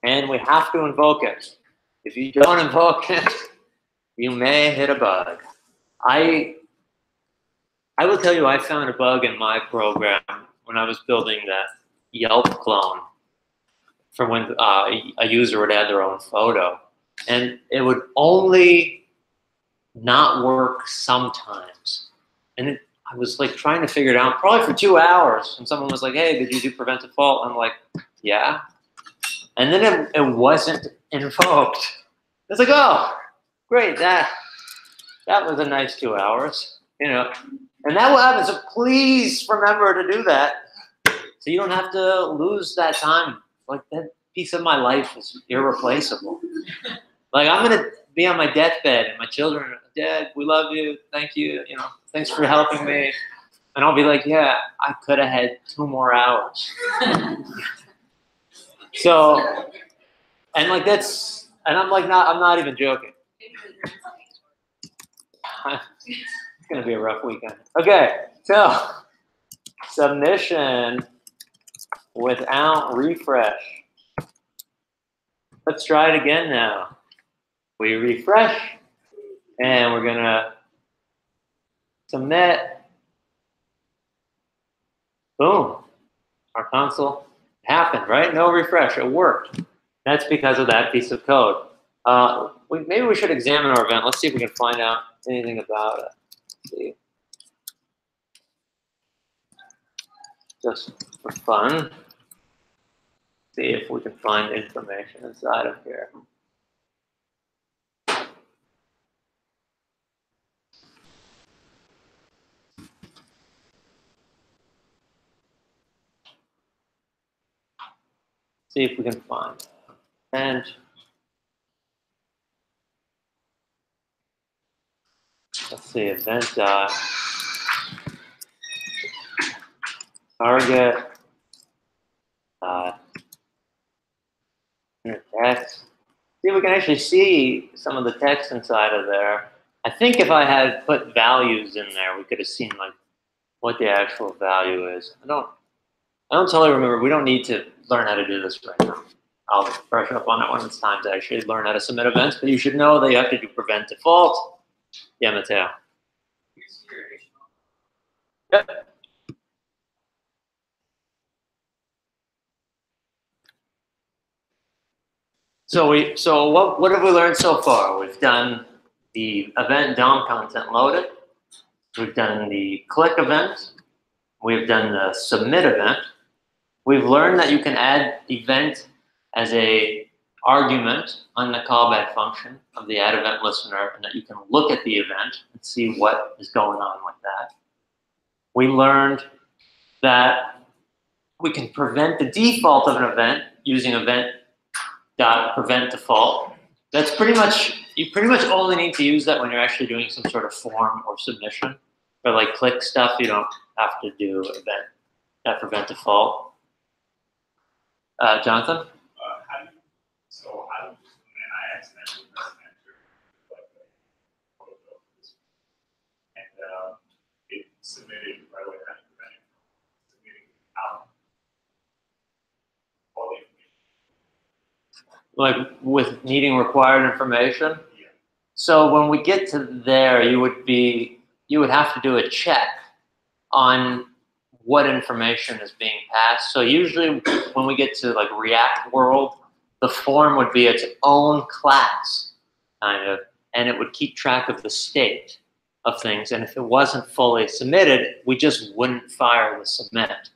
And we have to invoke it. If you don't invoke it, you may hit a bug. I will tell you, I found a bug in my program when I was building that Yelp clone for when a user would add their own photo. And it would only not work sometimes. And I was like trying to figure it out probably for 2 hours. And someone was like, hey, did you do prevent default? I'm like, yeah. And then it wasn't invoked. It's like, oh, great, that was a nice 2 hours, you know. And that will happen, so please remember to do that so you don't have to lose that time. Like, that piece of my life is irreplaceable. Like, I'm going to be on my deathbed, and my children are, Dad, we love you, thank you, you know, thanks for helping me. And I'll be like, yeah, I could have had 2 more hours. So, and like that's, and I'm like, I'm not even joking. It's gonna be a rough weekend. Okay, so submission without refresh. Let's try it again now. We refresh, and we're gonna submit. Boom, our console happened, right? No refresh, it worked. That's because of that piece of code. Maybe we should examine our event. Let's see if we can find out anything about it. Let's see. Just for fun. See if we can find information inside of here. See if we can find it. And let's see, event target text. See, we can actually see some of the text inside of there. I think if I had put values in there, we could have seen like what the actual value is. I don't totally remember. We don't need to learn how to do this right now. I'll brush up on it when it's time to actually learn how to submit events, but you should know that you have to do prevent default. Yeah, Mateo. Yep. So what have we learned so far? We've done the event DOM content loaded. We've done the click event. We've done the submit event. We've learned that you can add event as a argument on the callback function of the add event listener, and that you can look at the event and see what is going on with that. We learned that we can prevent the default of an event using event.prevent default. That's pretty much, you pretty much only need to use that when you're actually doing some sort of form or submission. For like click stuff, you don't have to do event.prevent default. Jonathan? How do you, so how do you, and I accidentally pressed enter, like, and it submitted right away, how do you prevent it from submitting out all the information? Like with needing required information? Yeah. So when we get to there, you would have to do a check on what information is being passed. So usually when we get to like React world, the form would be its own class, kind of, and it would keep track of the state of things. And if it wasn't fully submitted, we just wouldn't fire the submit.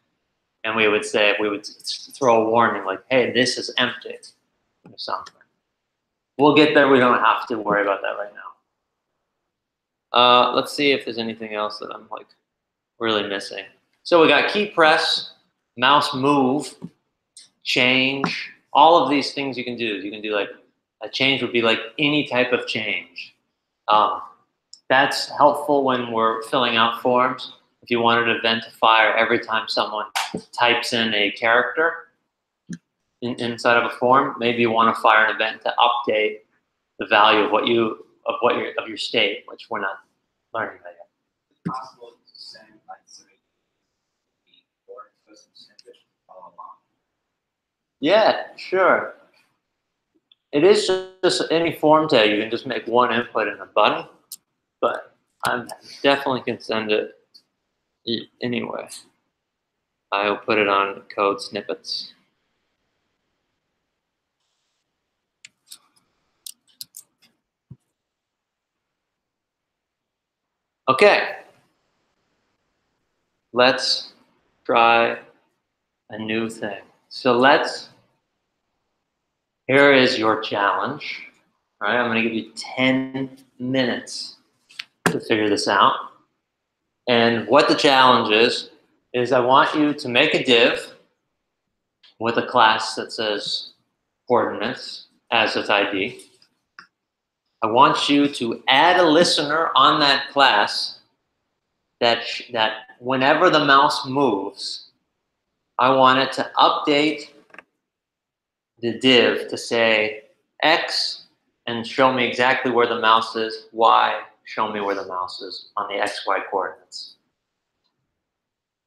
And we would say, we would throw a warning like, hey, this is empty or something. We'll get there. We don't have to worry about that right now. Let's see if there's anything else that I'm like really missing. So we got key press, mouse move, change, all of these things you can do. You can do like, a change would be like any type of change. That's helpful when we're filling out forms. If you wanted an event to fire every time someone types in a character inside of a form, maybe you want to fire an event to update the value of your state, which we're not learning that yet. Is it possible to send like some or custom snippet all along? Yeah, sure. It is just any form tag. You can just make one input in a button, but I definitely can send it anyway. I'll put it on code snippets. Okay. Let's try a new thing. So here is your challenge. All right, I'm going to give you 10 minutes to figure this out. And what the challenge is I want you to make a div with a class that says coordinates as its ID. I want you to add a listener on that class that whenever the mouse moves, I want it to update the div to say X and show me exactly where the mouse is, Y, show me where the mouse is on the XY coordinates.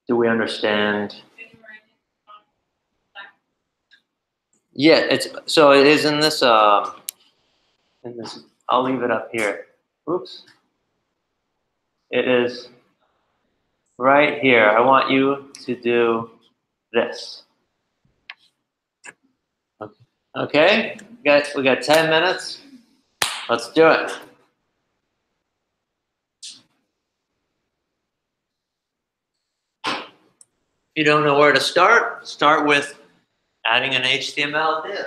Do we understand? Yeah, it is in this, I'll leave it up here. Oops. It is right here. I want you to do this. Okay, guys, we got 10 minutes. Let's do it. If you don't know where to start with adding an HTML div.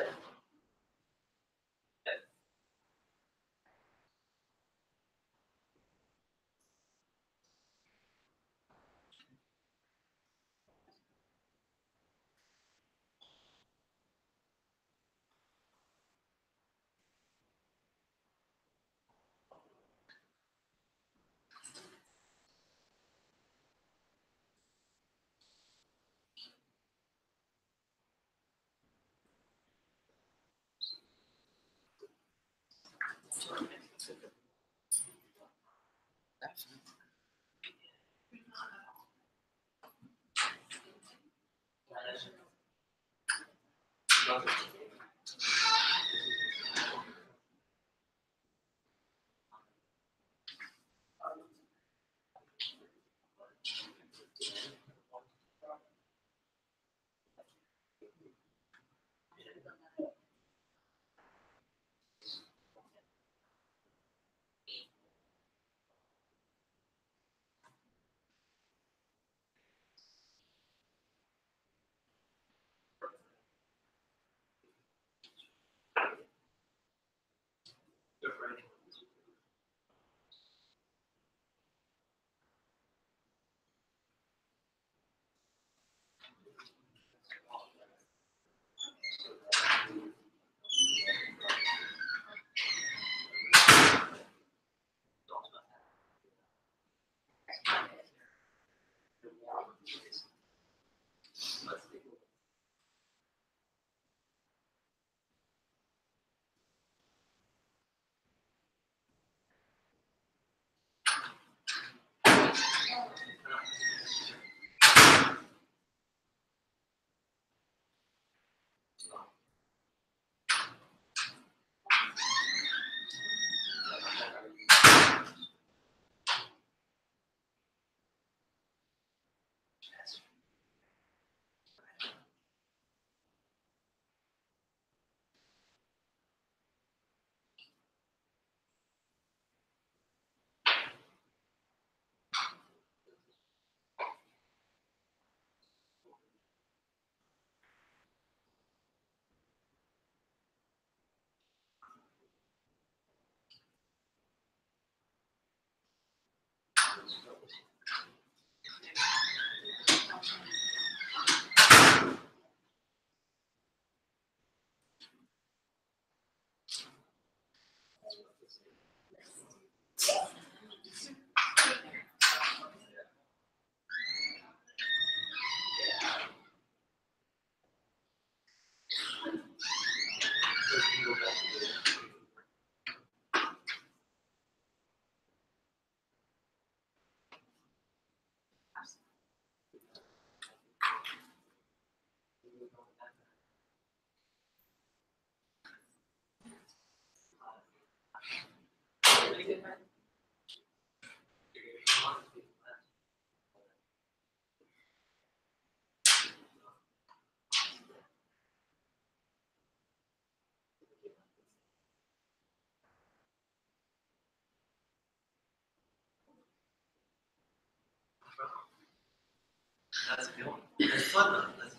That's a good one. It's fun though. That's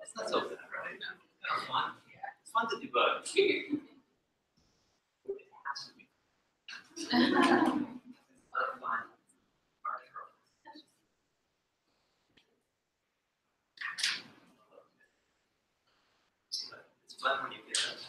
it's not so bad, right? It's kind of fun. It's fun to debug. It has to be. It's not fun. It's fun when you get it.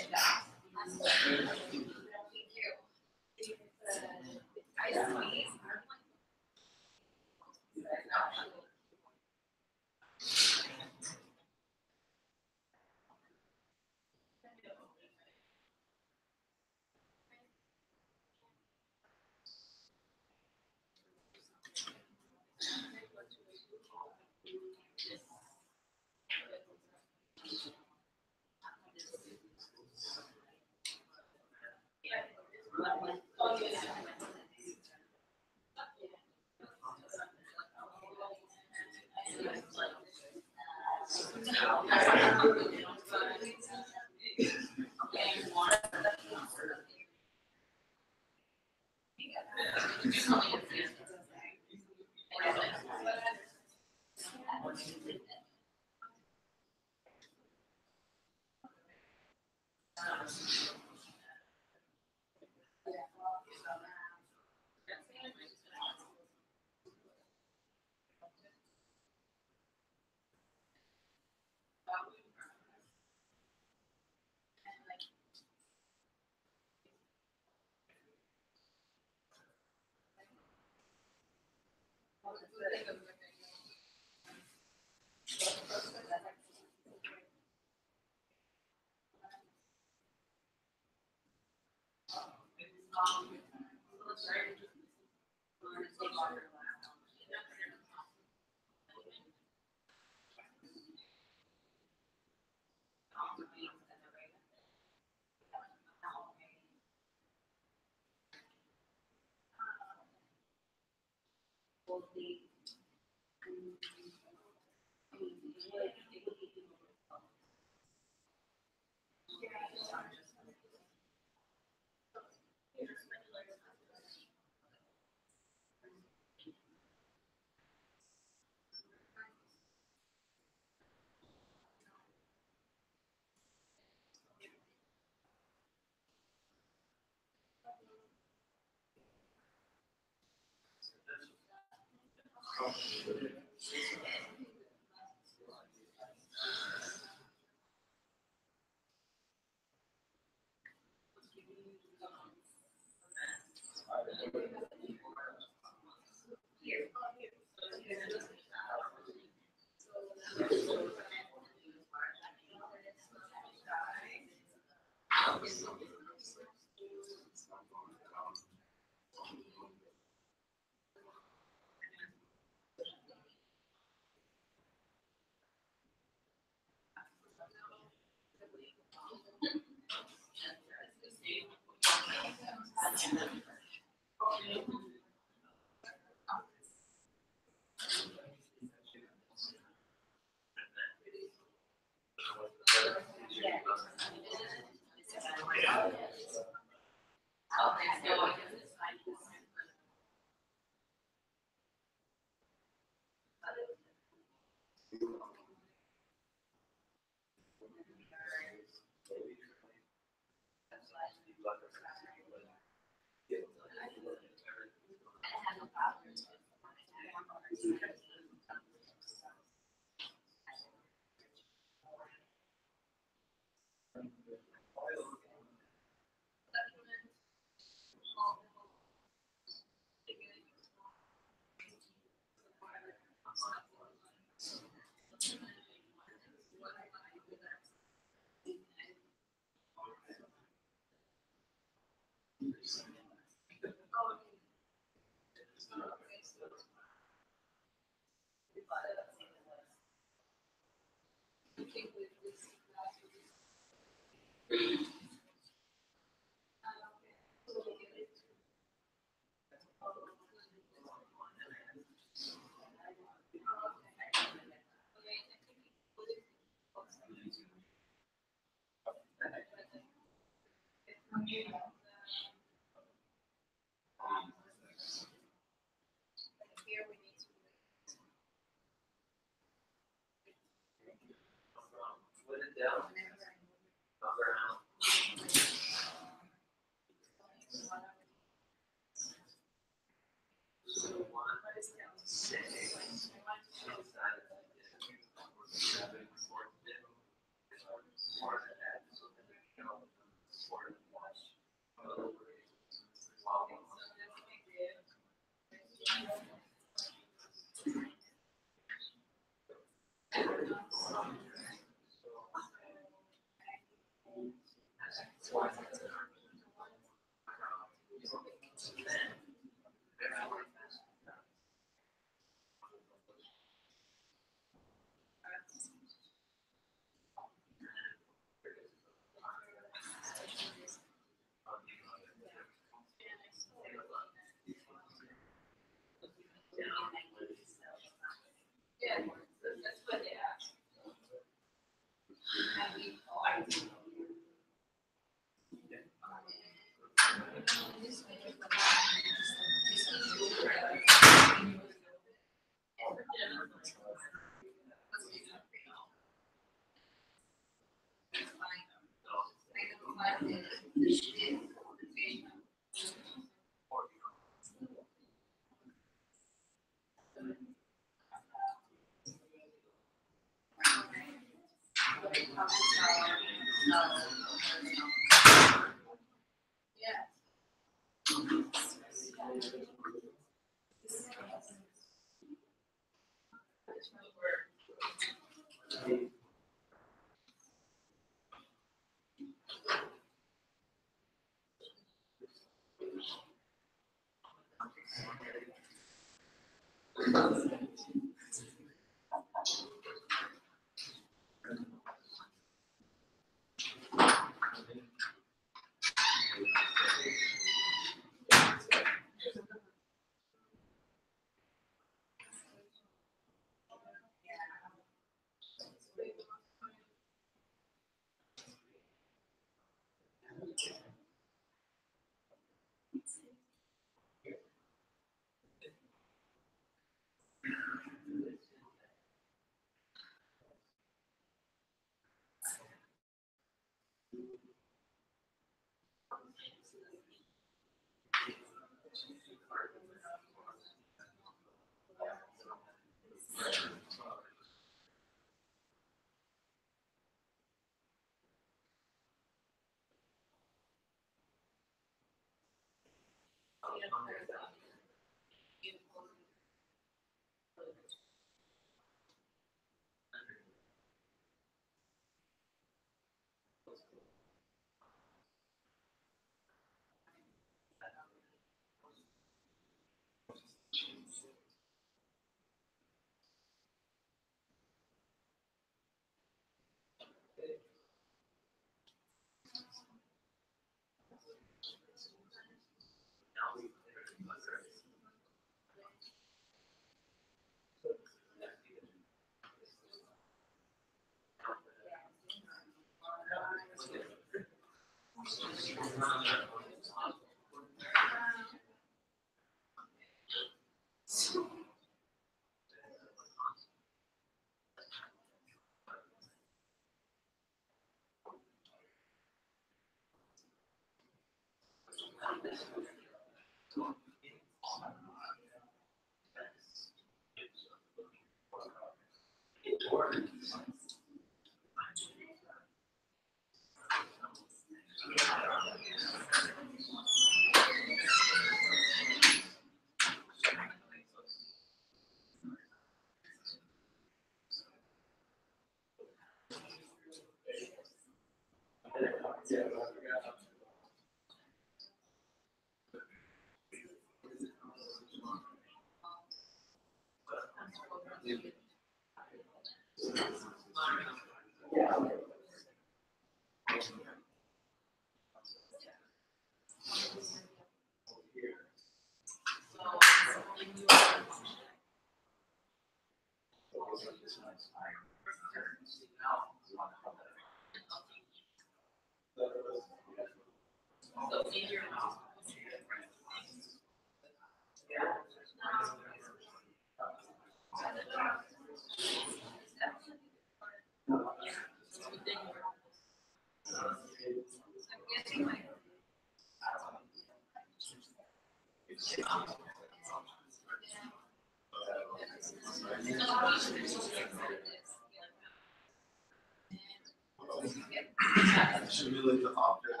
Simulate the object.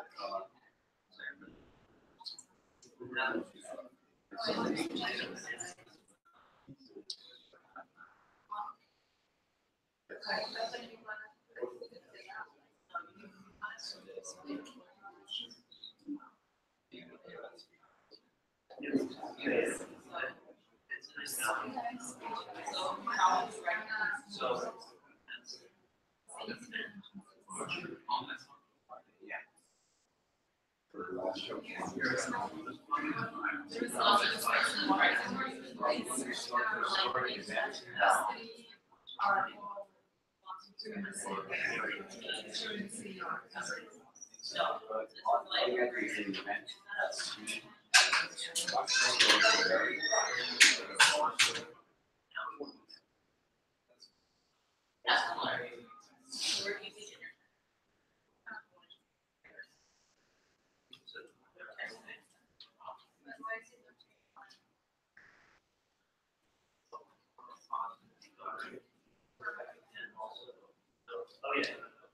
Oh, yeah.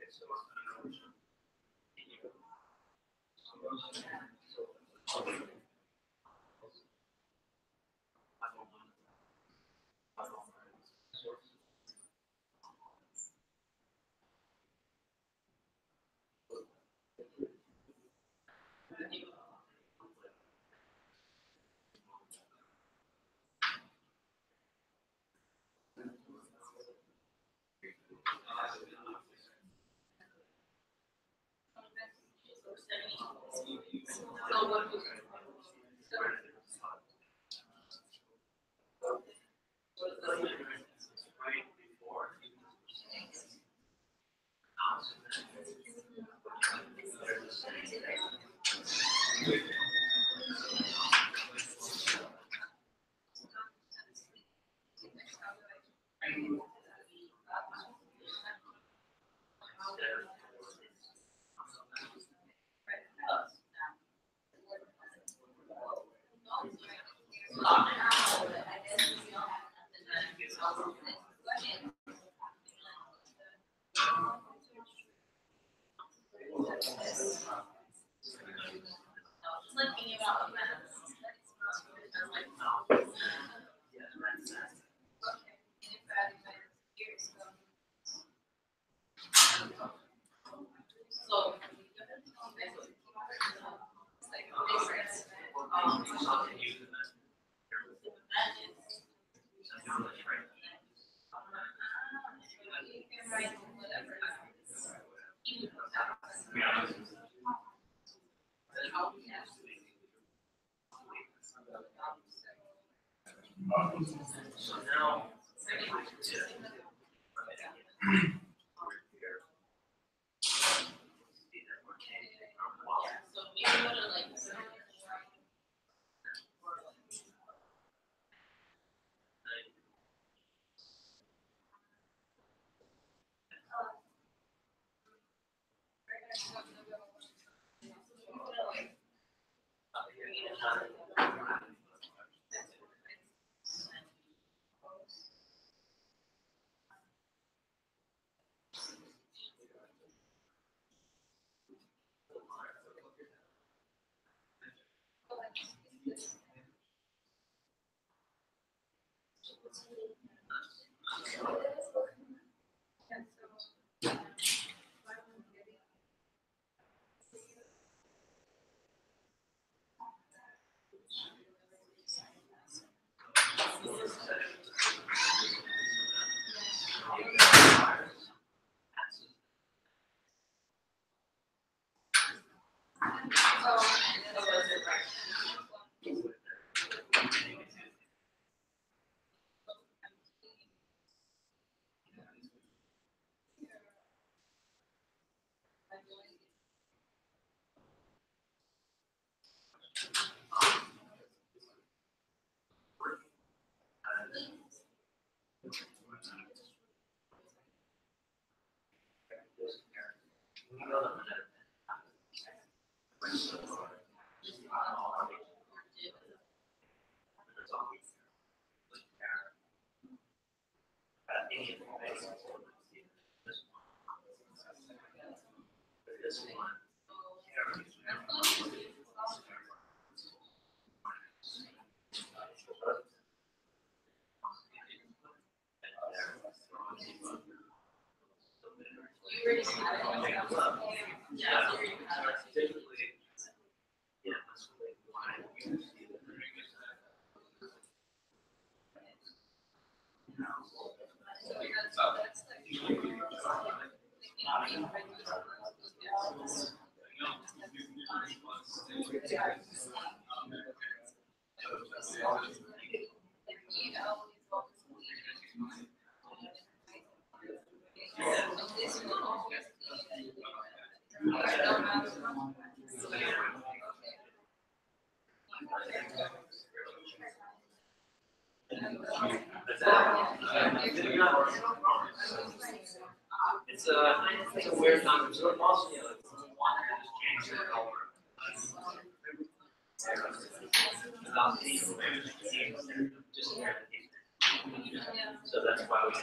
So now. It's a weird concept. So also, you know, if you want to just change the color. So that's why we.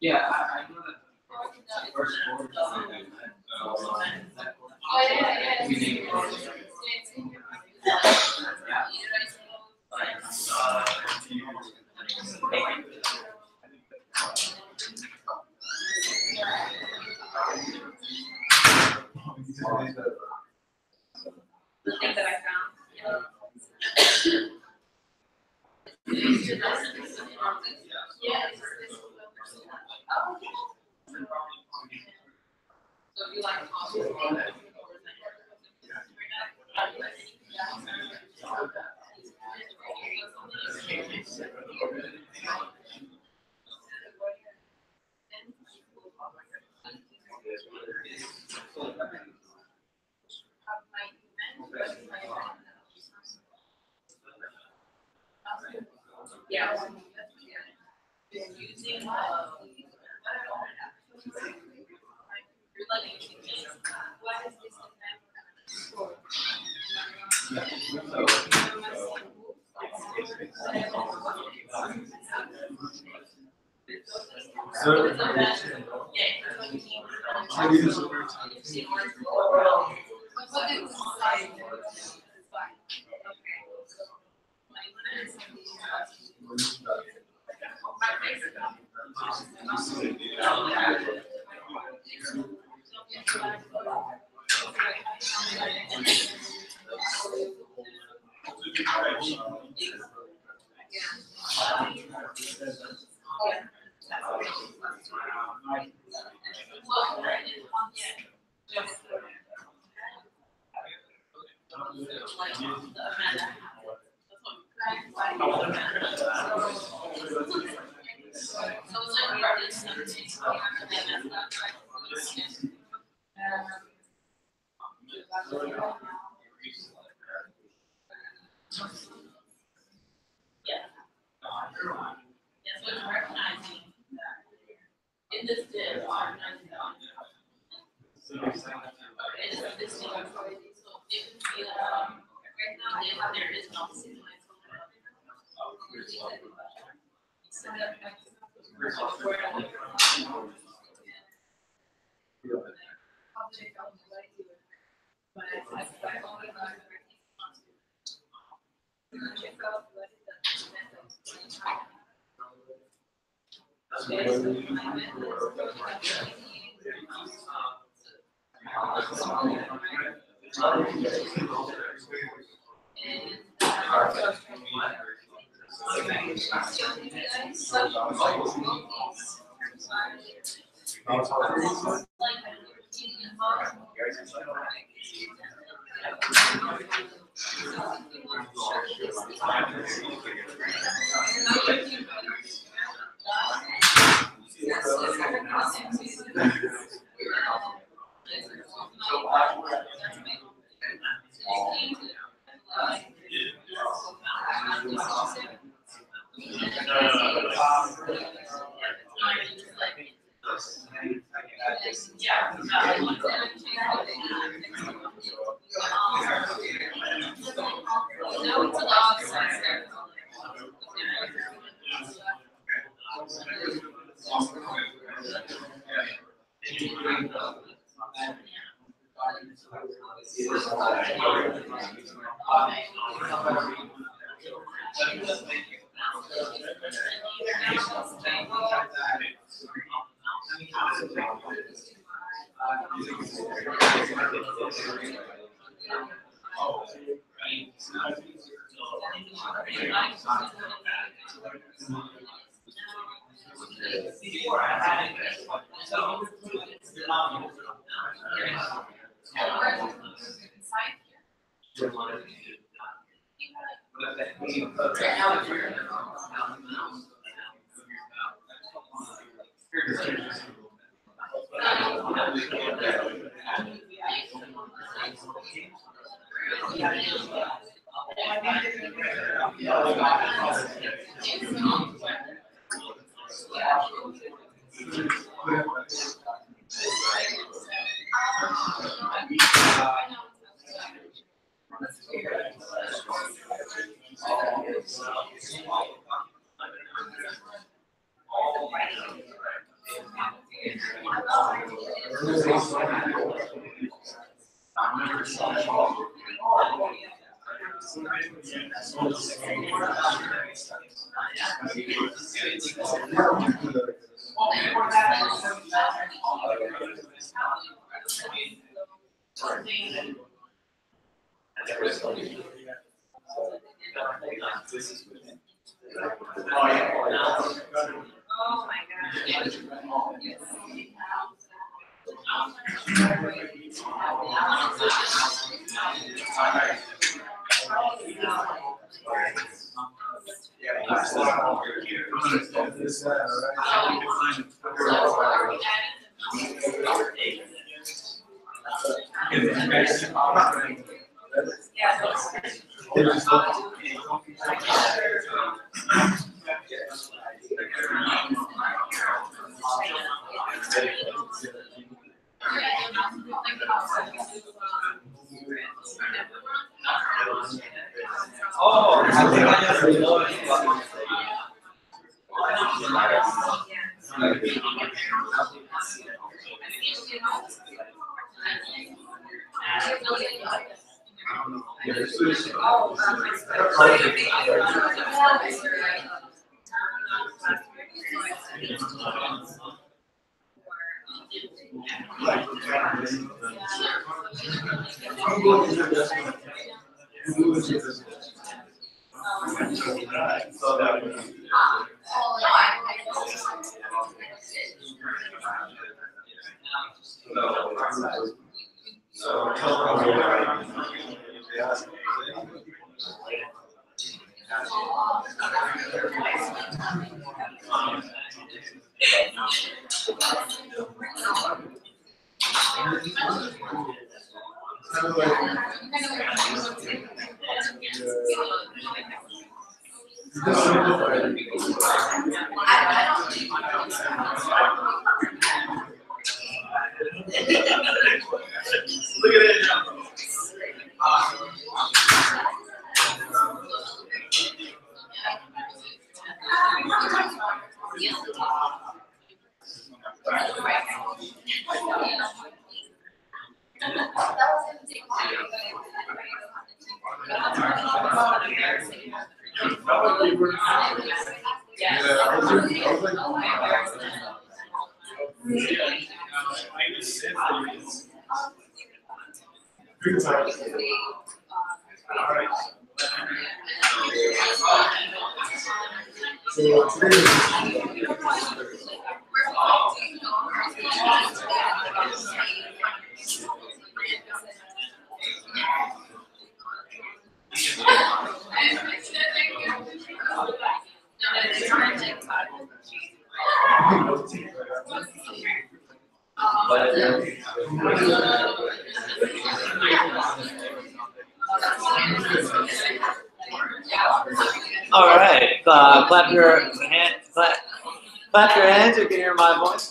Yeah, I know that. First order. The thing that I found. Yeah. So if you like yeah. Using what is this? Yes, so it's recognizing that in this div, recognizing that. It's this thing, so it can feel, right now, there is no signal. Oh my gosh. Oh, I think I just realized. Look at it now. All right, clap your hand, clap your hands. You can hear my voice.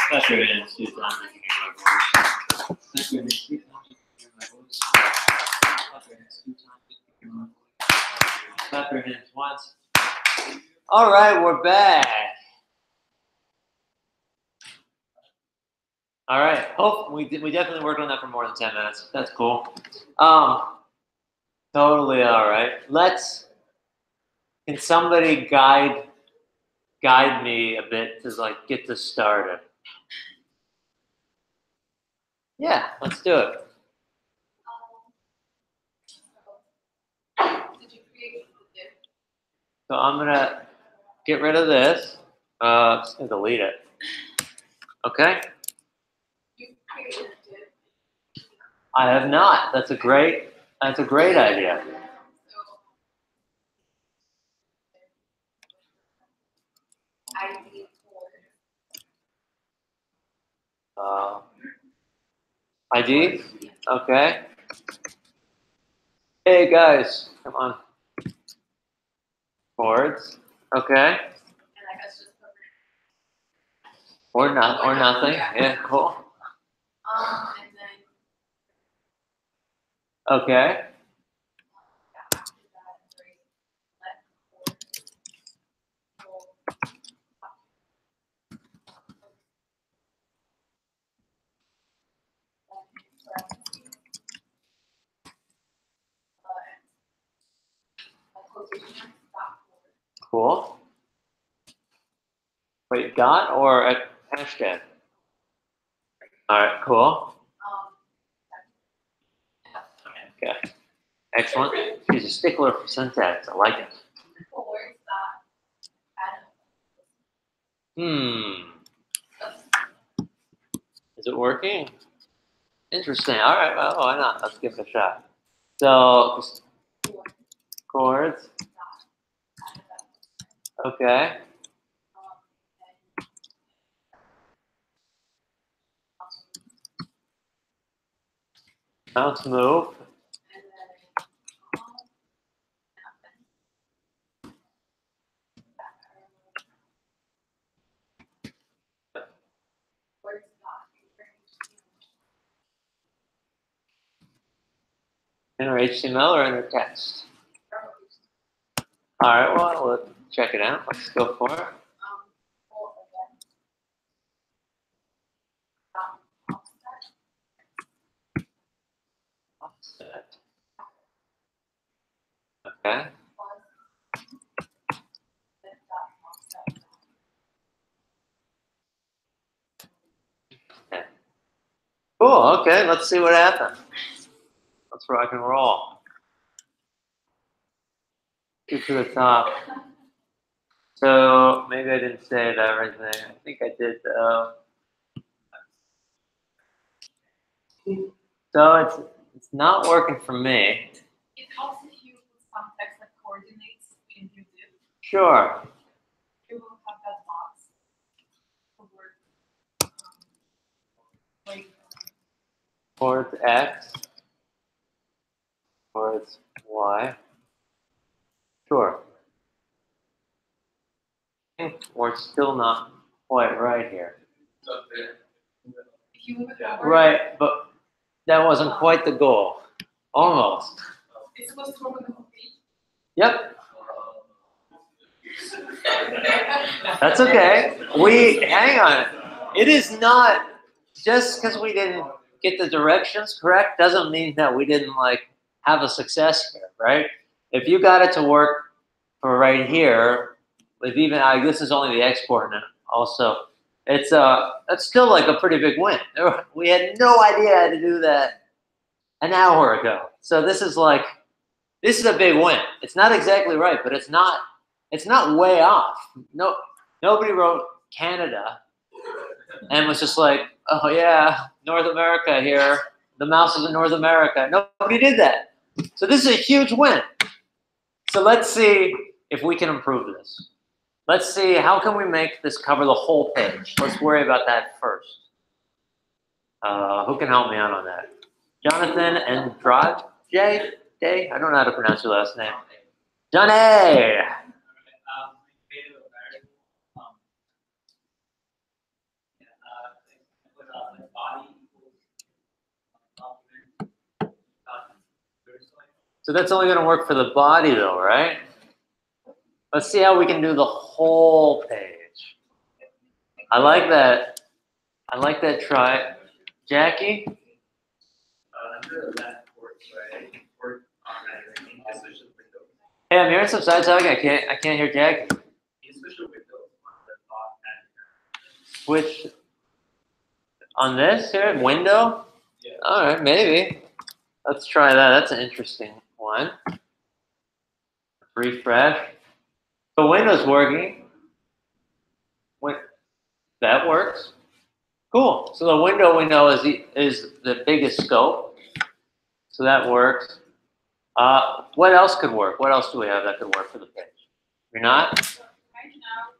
Clap your hands 2 times. You can hear my voice. Clap your hands once. All right, we're back. All right. Oh, we definitely worked on that for more than 10 minutes. That's cool. Totally all right. Can somebody guide me a bit to like get this started? Yeah, let's do it. So I'm gonna get rid of this. I'm just gonna delete it. Okay. I have not. That's a great idea. ID? Okay. Hey guys, come on. Boards. Okay. Or not, or nothing. Yeah, cool. Okay. Cool. Wait, dot or a hashtag? All right, cool. Okay. Excellent. She's a stickler for syntax. I like it. Is it working? Interesting. All right. Well, why not? Let's give it a shot. So, chords. Okay. Bounce move. Enter HTML or enter text? All right, well, let's check it out. Let's go for it. Offset. Okay. Okay. Cool. Okay, let's see what happens. Let's rock and roll. Get to the top. So maybe I didn't save everything. I think I did though. So it's not working for me. It helps if you put some text like coordinates in your div. Sure. You will have that box. Like towards X, towards Y. Sure. I think we're still not quite right here. If you move it over, Right, but that wasn't quite the goal. Almost. it's supposed to go in the whole page. Yep. That's okay. Hang on. It is not just because we didn't get the directions correct doesn't mean that we didn't have a success here, right? If you got it to work for right here, with even this is only the X coordinate also, that's still a pretty big win. We had no idea how to do that an hour ago. So this is a big win. It's not exactly right, but it's not way off. No, nobody wrote Canada and was just like, oh yeah, North America here. The mouse is in North America. Nobody did that. So this is a huge win. So let's see if we can improve this. Let's see, how can we make this cover the whole page? Let's worry about that first. Who can help me out on that? Jonathan and Day? I don't know how to pronounce your last name. Johnny! So that's only going to work for the body though, right? Let's see how we can do the whole page. I like that. I like that try. Jackie? Hey, I'm hearing some side talking. I can't hear Jackie. Switch on this here, window? All right, maybe. Let's try that. That's an interesting one. Refresh. The window's working. That works. Cool. So the window we know is the biggest scope. So that works. What else could work? What else do we have that could work for the page? You're not? So right now,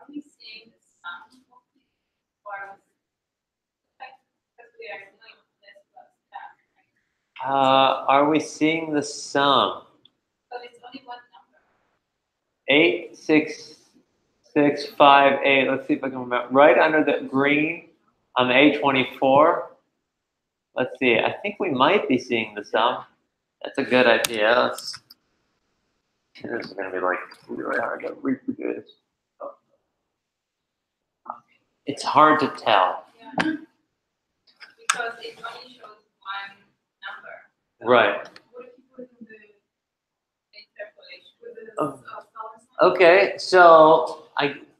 are we seeing the sum or because we are doing this plus that, right? Are we seeing the sum? But it's only one number. 8, 6, 6, 5, 8. Let's see if I can remember. Right under the green on the A24. Let's see. I think we might be seeing the sum. That's a good idea. This is going to be really hard to reproduce. It's hard to tell. Yeah. Because it only shows one number. Right. What if you put it in the Interpolation. with the Oh. dollar sign? Okay, so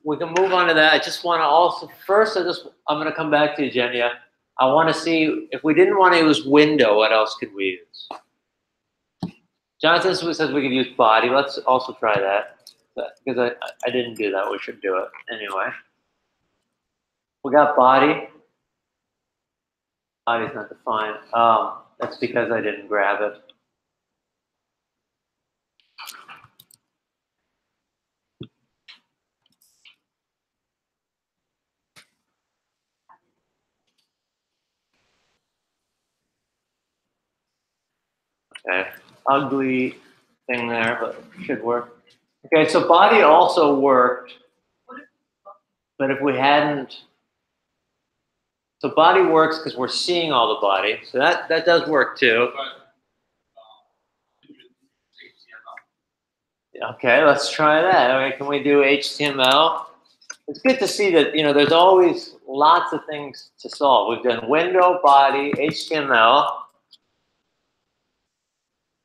we can move on to that. I just want to also first I'm going to come back to you, Jenya. I want to see if we didn't want to use window, what else could we use? Jonathan says we could use body. Let's also try that because I didn't do that. We should do it anyway. We got body. Body's not defined. That's because I didn't grab it. Okay, ugly thing there, but it should work. Okay, so body also worked, but if we hadn't, so body works because we're seeing all the body, so that does work too. Okay, let's try that. Okay, can we do HTML? It's good to see that there's always lots of things to solve. We've done window, body, HTML.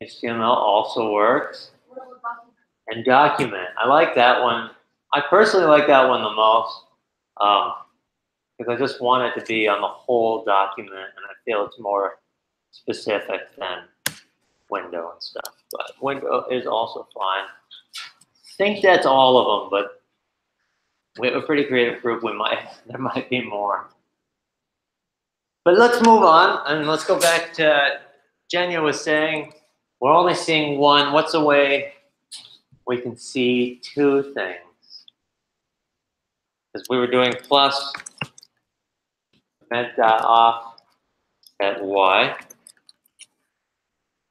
HTML also works. And document. I like that one. I personally like that one the most because I just want it to be on the whole document, and I feel it's more specific than window and stuff. But window is also fine. I think that's all of them, but we have a pretty creative group. There might be more. But let's move on, and let's go back to Jenya was saying, we're only seeing one. What's a way we can see two things? Because we were doing plus event.off at y.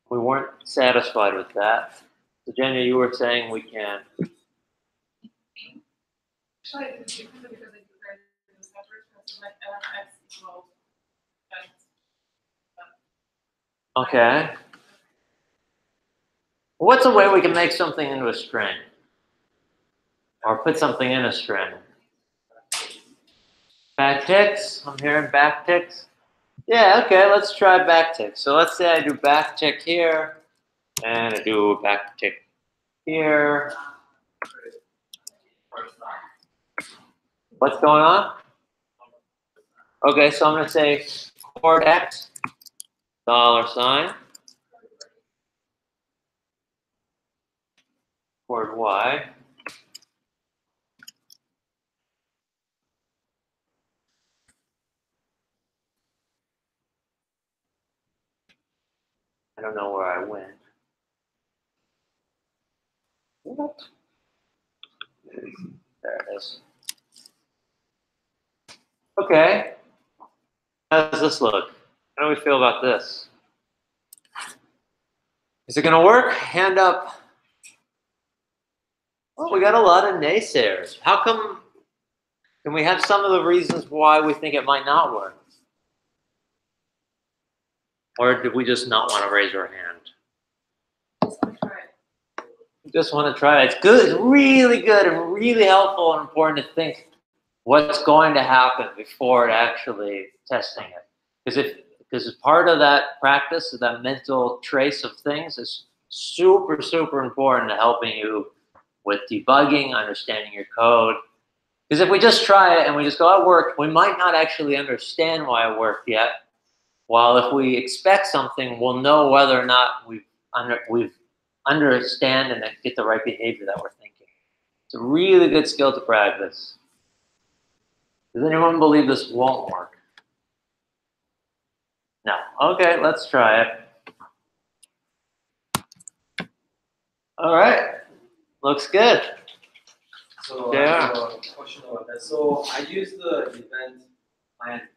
We weren't satisfied with that. So Jenny, you were saying we can. Actually, it's different because I do guys separate, because like x equals x. Okay. What's a way we can make something into a string? Or put something in a string? Backticks? I'm hearing backticks. Yeah, okay, let's try backtick. So let's say I do backtick here, and I do backtick here. What's going on? Okay, so I'm going to say chord X, $, chord Y. I don't know where I went. What? There it is. Okay. How does this look? How do we feel about this? Is it going to work? Hand up. Well, we got a lot of naysayers. How come? Can we have some of the reasons why we think it might not work? Or did we just not want to raise our hand? We just want to try it. It's good. It's really good and really helpful and important to think what's going to happen before actually testing it. Because part of that practice, of that mental trace of things, is super, super important to helping you with debugging, understanding your code. Because if we just try it and we just go, "Oh, it worked," we might not actually understand why it worked yet. While if we expect something, we'll know whether or not we've understand and get the right behavior that we're thinking. It's a really good skill to practice. Does anyone believe this won't work? No. Okay, let's try it. All right. Looks good. So Yeah. I have a question about that. So I use the event client X.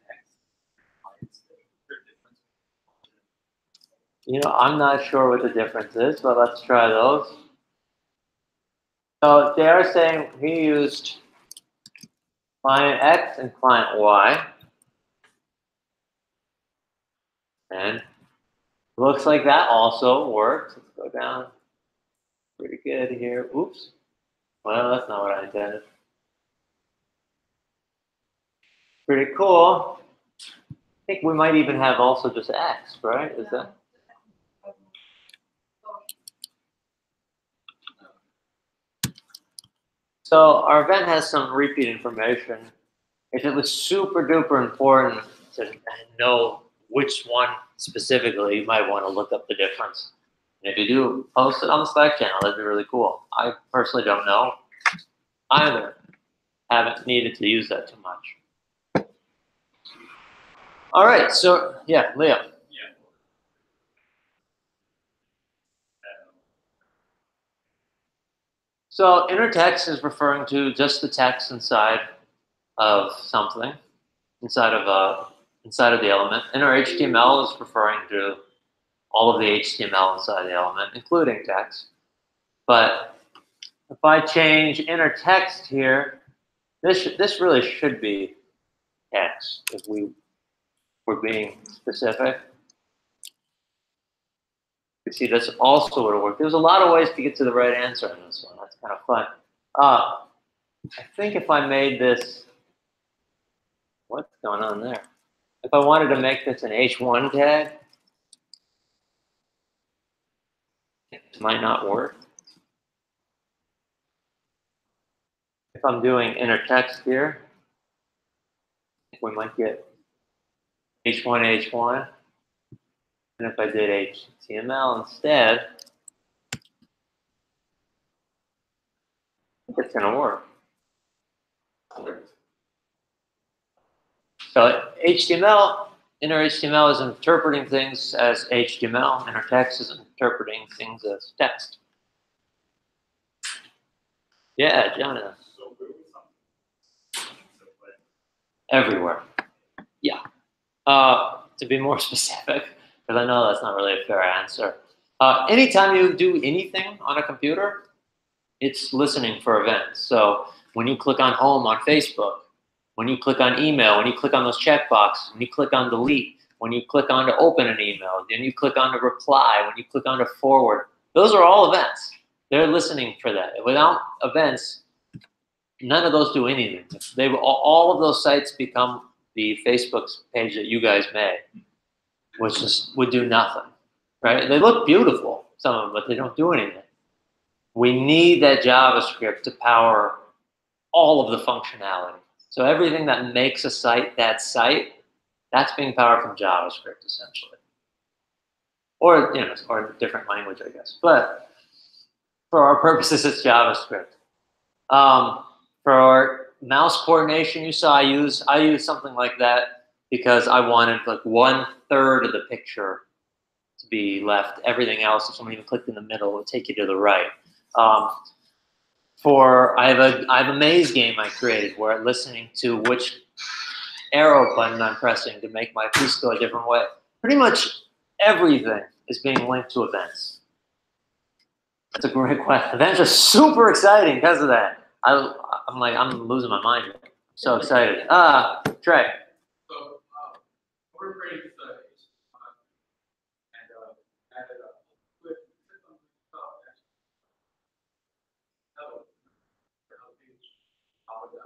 You know, I'm not sure what the difference is, but let's try those. So they are saying he used client X and client Y. And looks like that also works. Let's go down. Pretty good here. Oops. Well, that's not what I intended. Pretty cool. I think we might even have also just X, right? Is that? So our event has some repeat information. If it was super duper important to know which one specifically, you might want to look up the difference. And if you do, post it on the Slack channel. That'd be really cool. I personally don't know either. Haven't needed to use that too much. All right, so yeah, Leo. So inner text is referring to just the text inside of something, inside of the element. Inner HTML is referring to all of the HTML inside the element, including text. But if I change inner text here, this really should be text if we're being specific. You see, that's also would have worked. There's a lot of ways to get to the right answer on this one. That's kind of fun. I think if I made this, what's going on there? If I wanted to make this an H1 tag, it might not work. If I'm doing inner text here, we might get H1, H1. And if I did HTML instead, I think it's going to work. So HTML, inner HTML is interpreting things as HTML. Inner text is interpreting things as text. Yeah, Jonathan. Everywhere. Yeah. to be more specific, because I know that's not really a fair answer. Anytime you do anything on a computer, it's listening for events. So when you click on home on Facebook, when you click on email, when you click on those checkboxes, when you click on delete, when you click on to open an email, then you click on to reply, when you click on to forward, those are all events. They're listening for that. Without events, none of those do anything. All of those sites become the Facebook page that you guys made, which just would do nothing, right? They look beautiful, some of them, but they don't do anything. We need that JavaScript to power all of the functionality. So everything that makes a site that site, that's being powered from JavaScript essentially, or or a different language, I guess. But for our purposes, it's JavaScript. For our mouse coordination, you saw I use something like that because I wanted like 1/3 of the picture to be left. Everything else, if someone even clicked in the middle, it would take you to the right. I have a maze game I created where I'm listening to which arrow button I'm pressing to make my piece go a different way. Pretty much everything is being linked to events. That's a great question. Events are super exciting because of that. I'm losing my mind here. I'm so excited. Trey. So, we're creating studies, and added up with some stuff hello,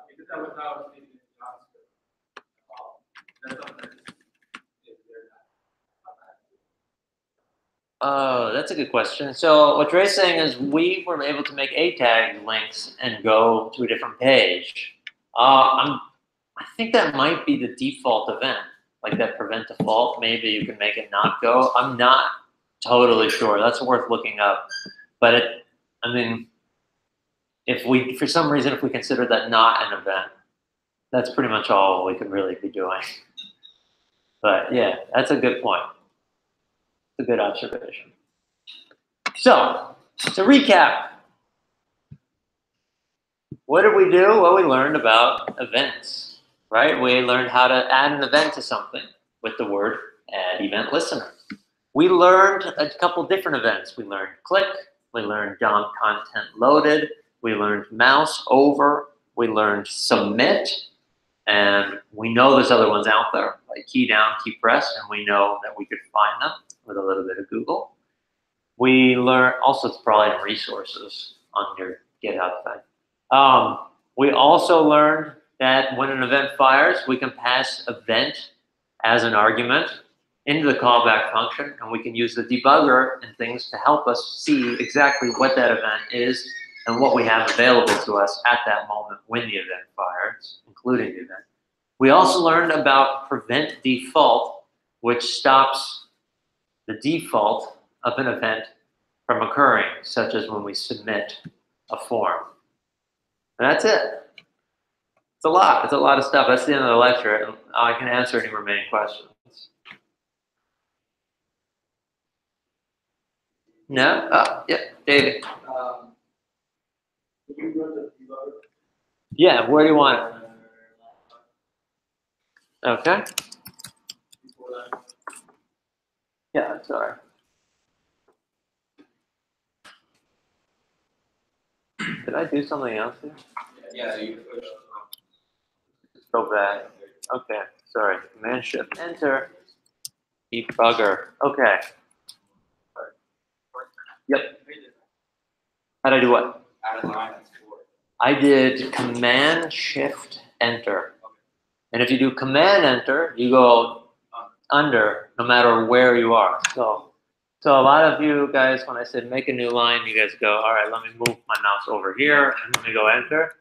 because that was how I was thinking in JavaScript. That's something that is there now. Oh, that's a good question. So what Trey's saying is we were able to make A tag links and go to a different page. I think that might be the default event, like that prevent default. Maybe you can make it not go. I'm not totally sure. That's worth looking up. But if we, for some reason, if we consider that not an event, that's pretty much all we could really be doing. But yeah, that's a good point. It's a good observation. So, to recap, what did we do? Well, we learned about events, right? We learned how to add an event to something with the word add event listener. We learned a couple different events. We learned click, we learned DOM content loaded, we learned mouse over, we learned submit, and we know there's other ones out there, like key down, key press, and we know that we could find them with a little bit of Google. We learned, also it's probably in resources on your GitHub thing. We also learned that when an event fires, we can pass event as an argument into the callback function, and we can use the debugger and things to help us see exactly what that event is and what we have available to us at that moment when the event fires, including the event. We also learned about prevent default, which stops the default of an event from occurring, such as when we submit a form. And that's it. It's a lot. It's a lot of stuff. That's the end of the lecture. And I can answer any remaining questions. No? Oh, yeah, David. Yeah, where do you want it? Okay. Yeah, sorry. Did I do something else here? Yeah, you push. Let's go back. Okay, sorry. Command Shift Enter. Debugger. Okay. Yep. How'd I do what? Add a line that's four. I did Command Shift Enter. And if you do Command Enter, you go under no matter where you are. So a lot of you guys, when I said make a new line, you guys go, all right, let me move my mouse over here and let me go enter.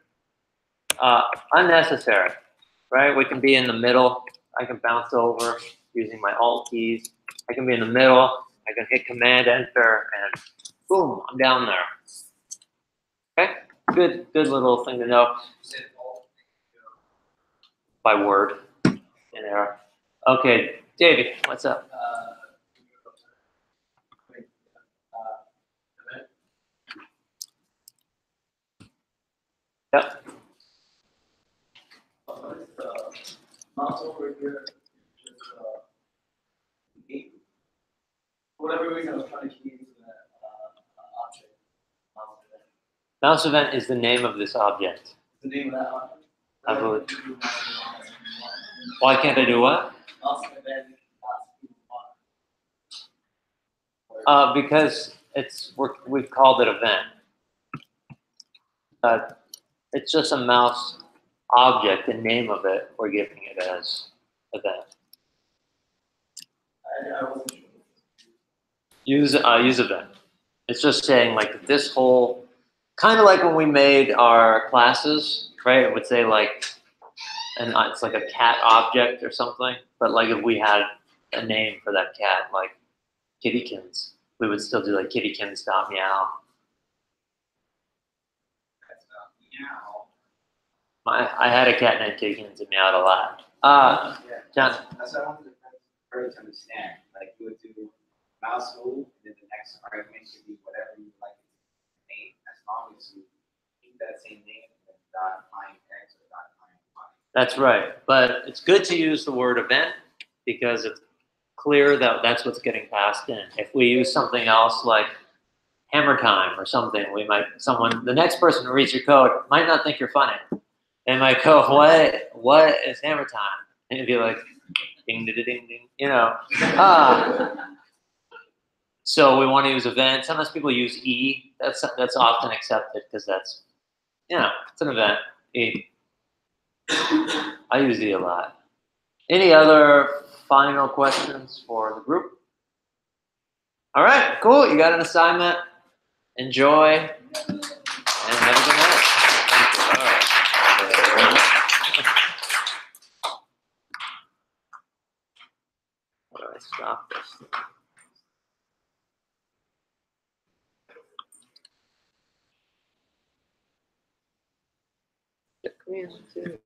Unnecessary, right? We can be in the middle. I can bounce over using my Alt keys. I can be in the middle. I can hit Command Enter and boom, I'm down there. Okay, good little thing to know. By word in error. Okay, David, what's up? Yep. Mouse over here, just For whatever reason, I was trying to key into that object. Mouse event is the name of this object. The name of that object. I believe. Why can't I do what? Mouse event. Because we've called it event. It's just a mouse object. The name of it, we're giving it as event. I wasn't sure. Use event. It's just saying like this whole, kind of like when we made our classes, right? It would say like, and it's like a cat object or something. But like if we had a name for that cat, like Kittykins, we would still do like Kittykins.meow. I had a cat named Kittykins and meowed a lot. John. That's what I wanted to understand. Like you would do mouse move, and then the next argument should be whatever you like to name, as long as you keep that same name, and dot line X or dot line Y. That's right. But it's good to use the word event because it's clear that that's what's getting passed in. If we use something else like hammer time or something, the next person who reads your code might not think you're funny. They might go, what is hammer time? And you'd be like, ding, ding, ding, ding, you know. So we want to use event. Sometimes people use E. That's often accepted because that's, it's an event. E. I use E a lot. Any other final questions for the group? All right, cool. You got an assignment. Enjoy, and have a good night. All right. How do I stop this? Took me into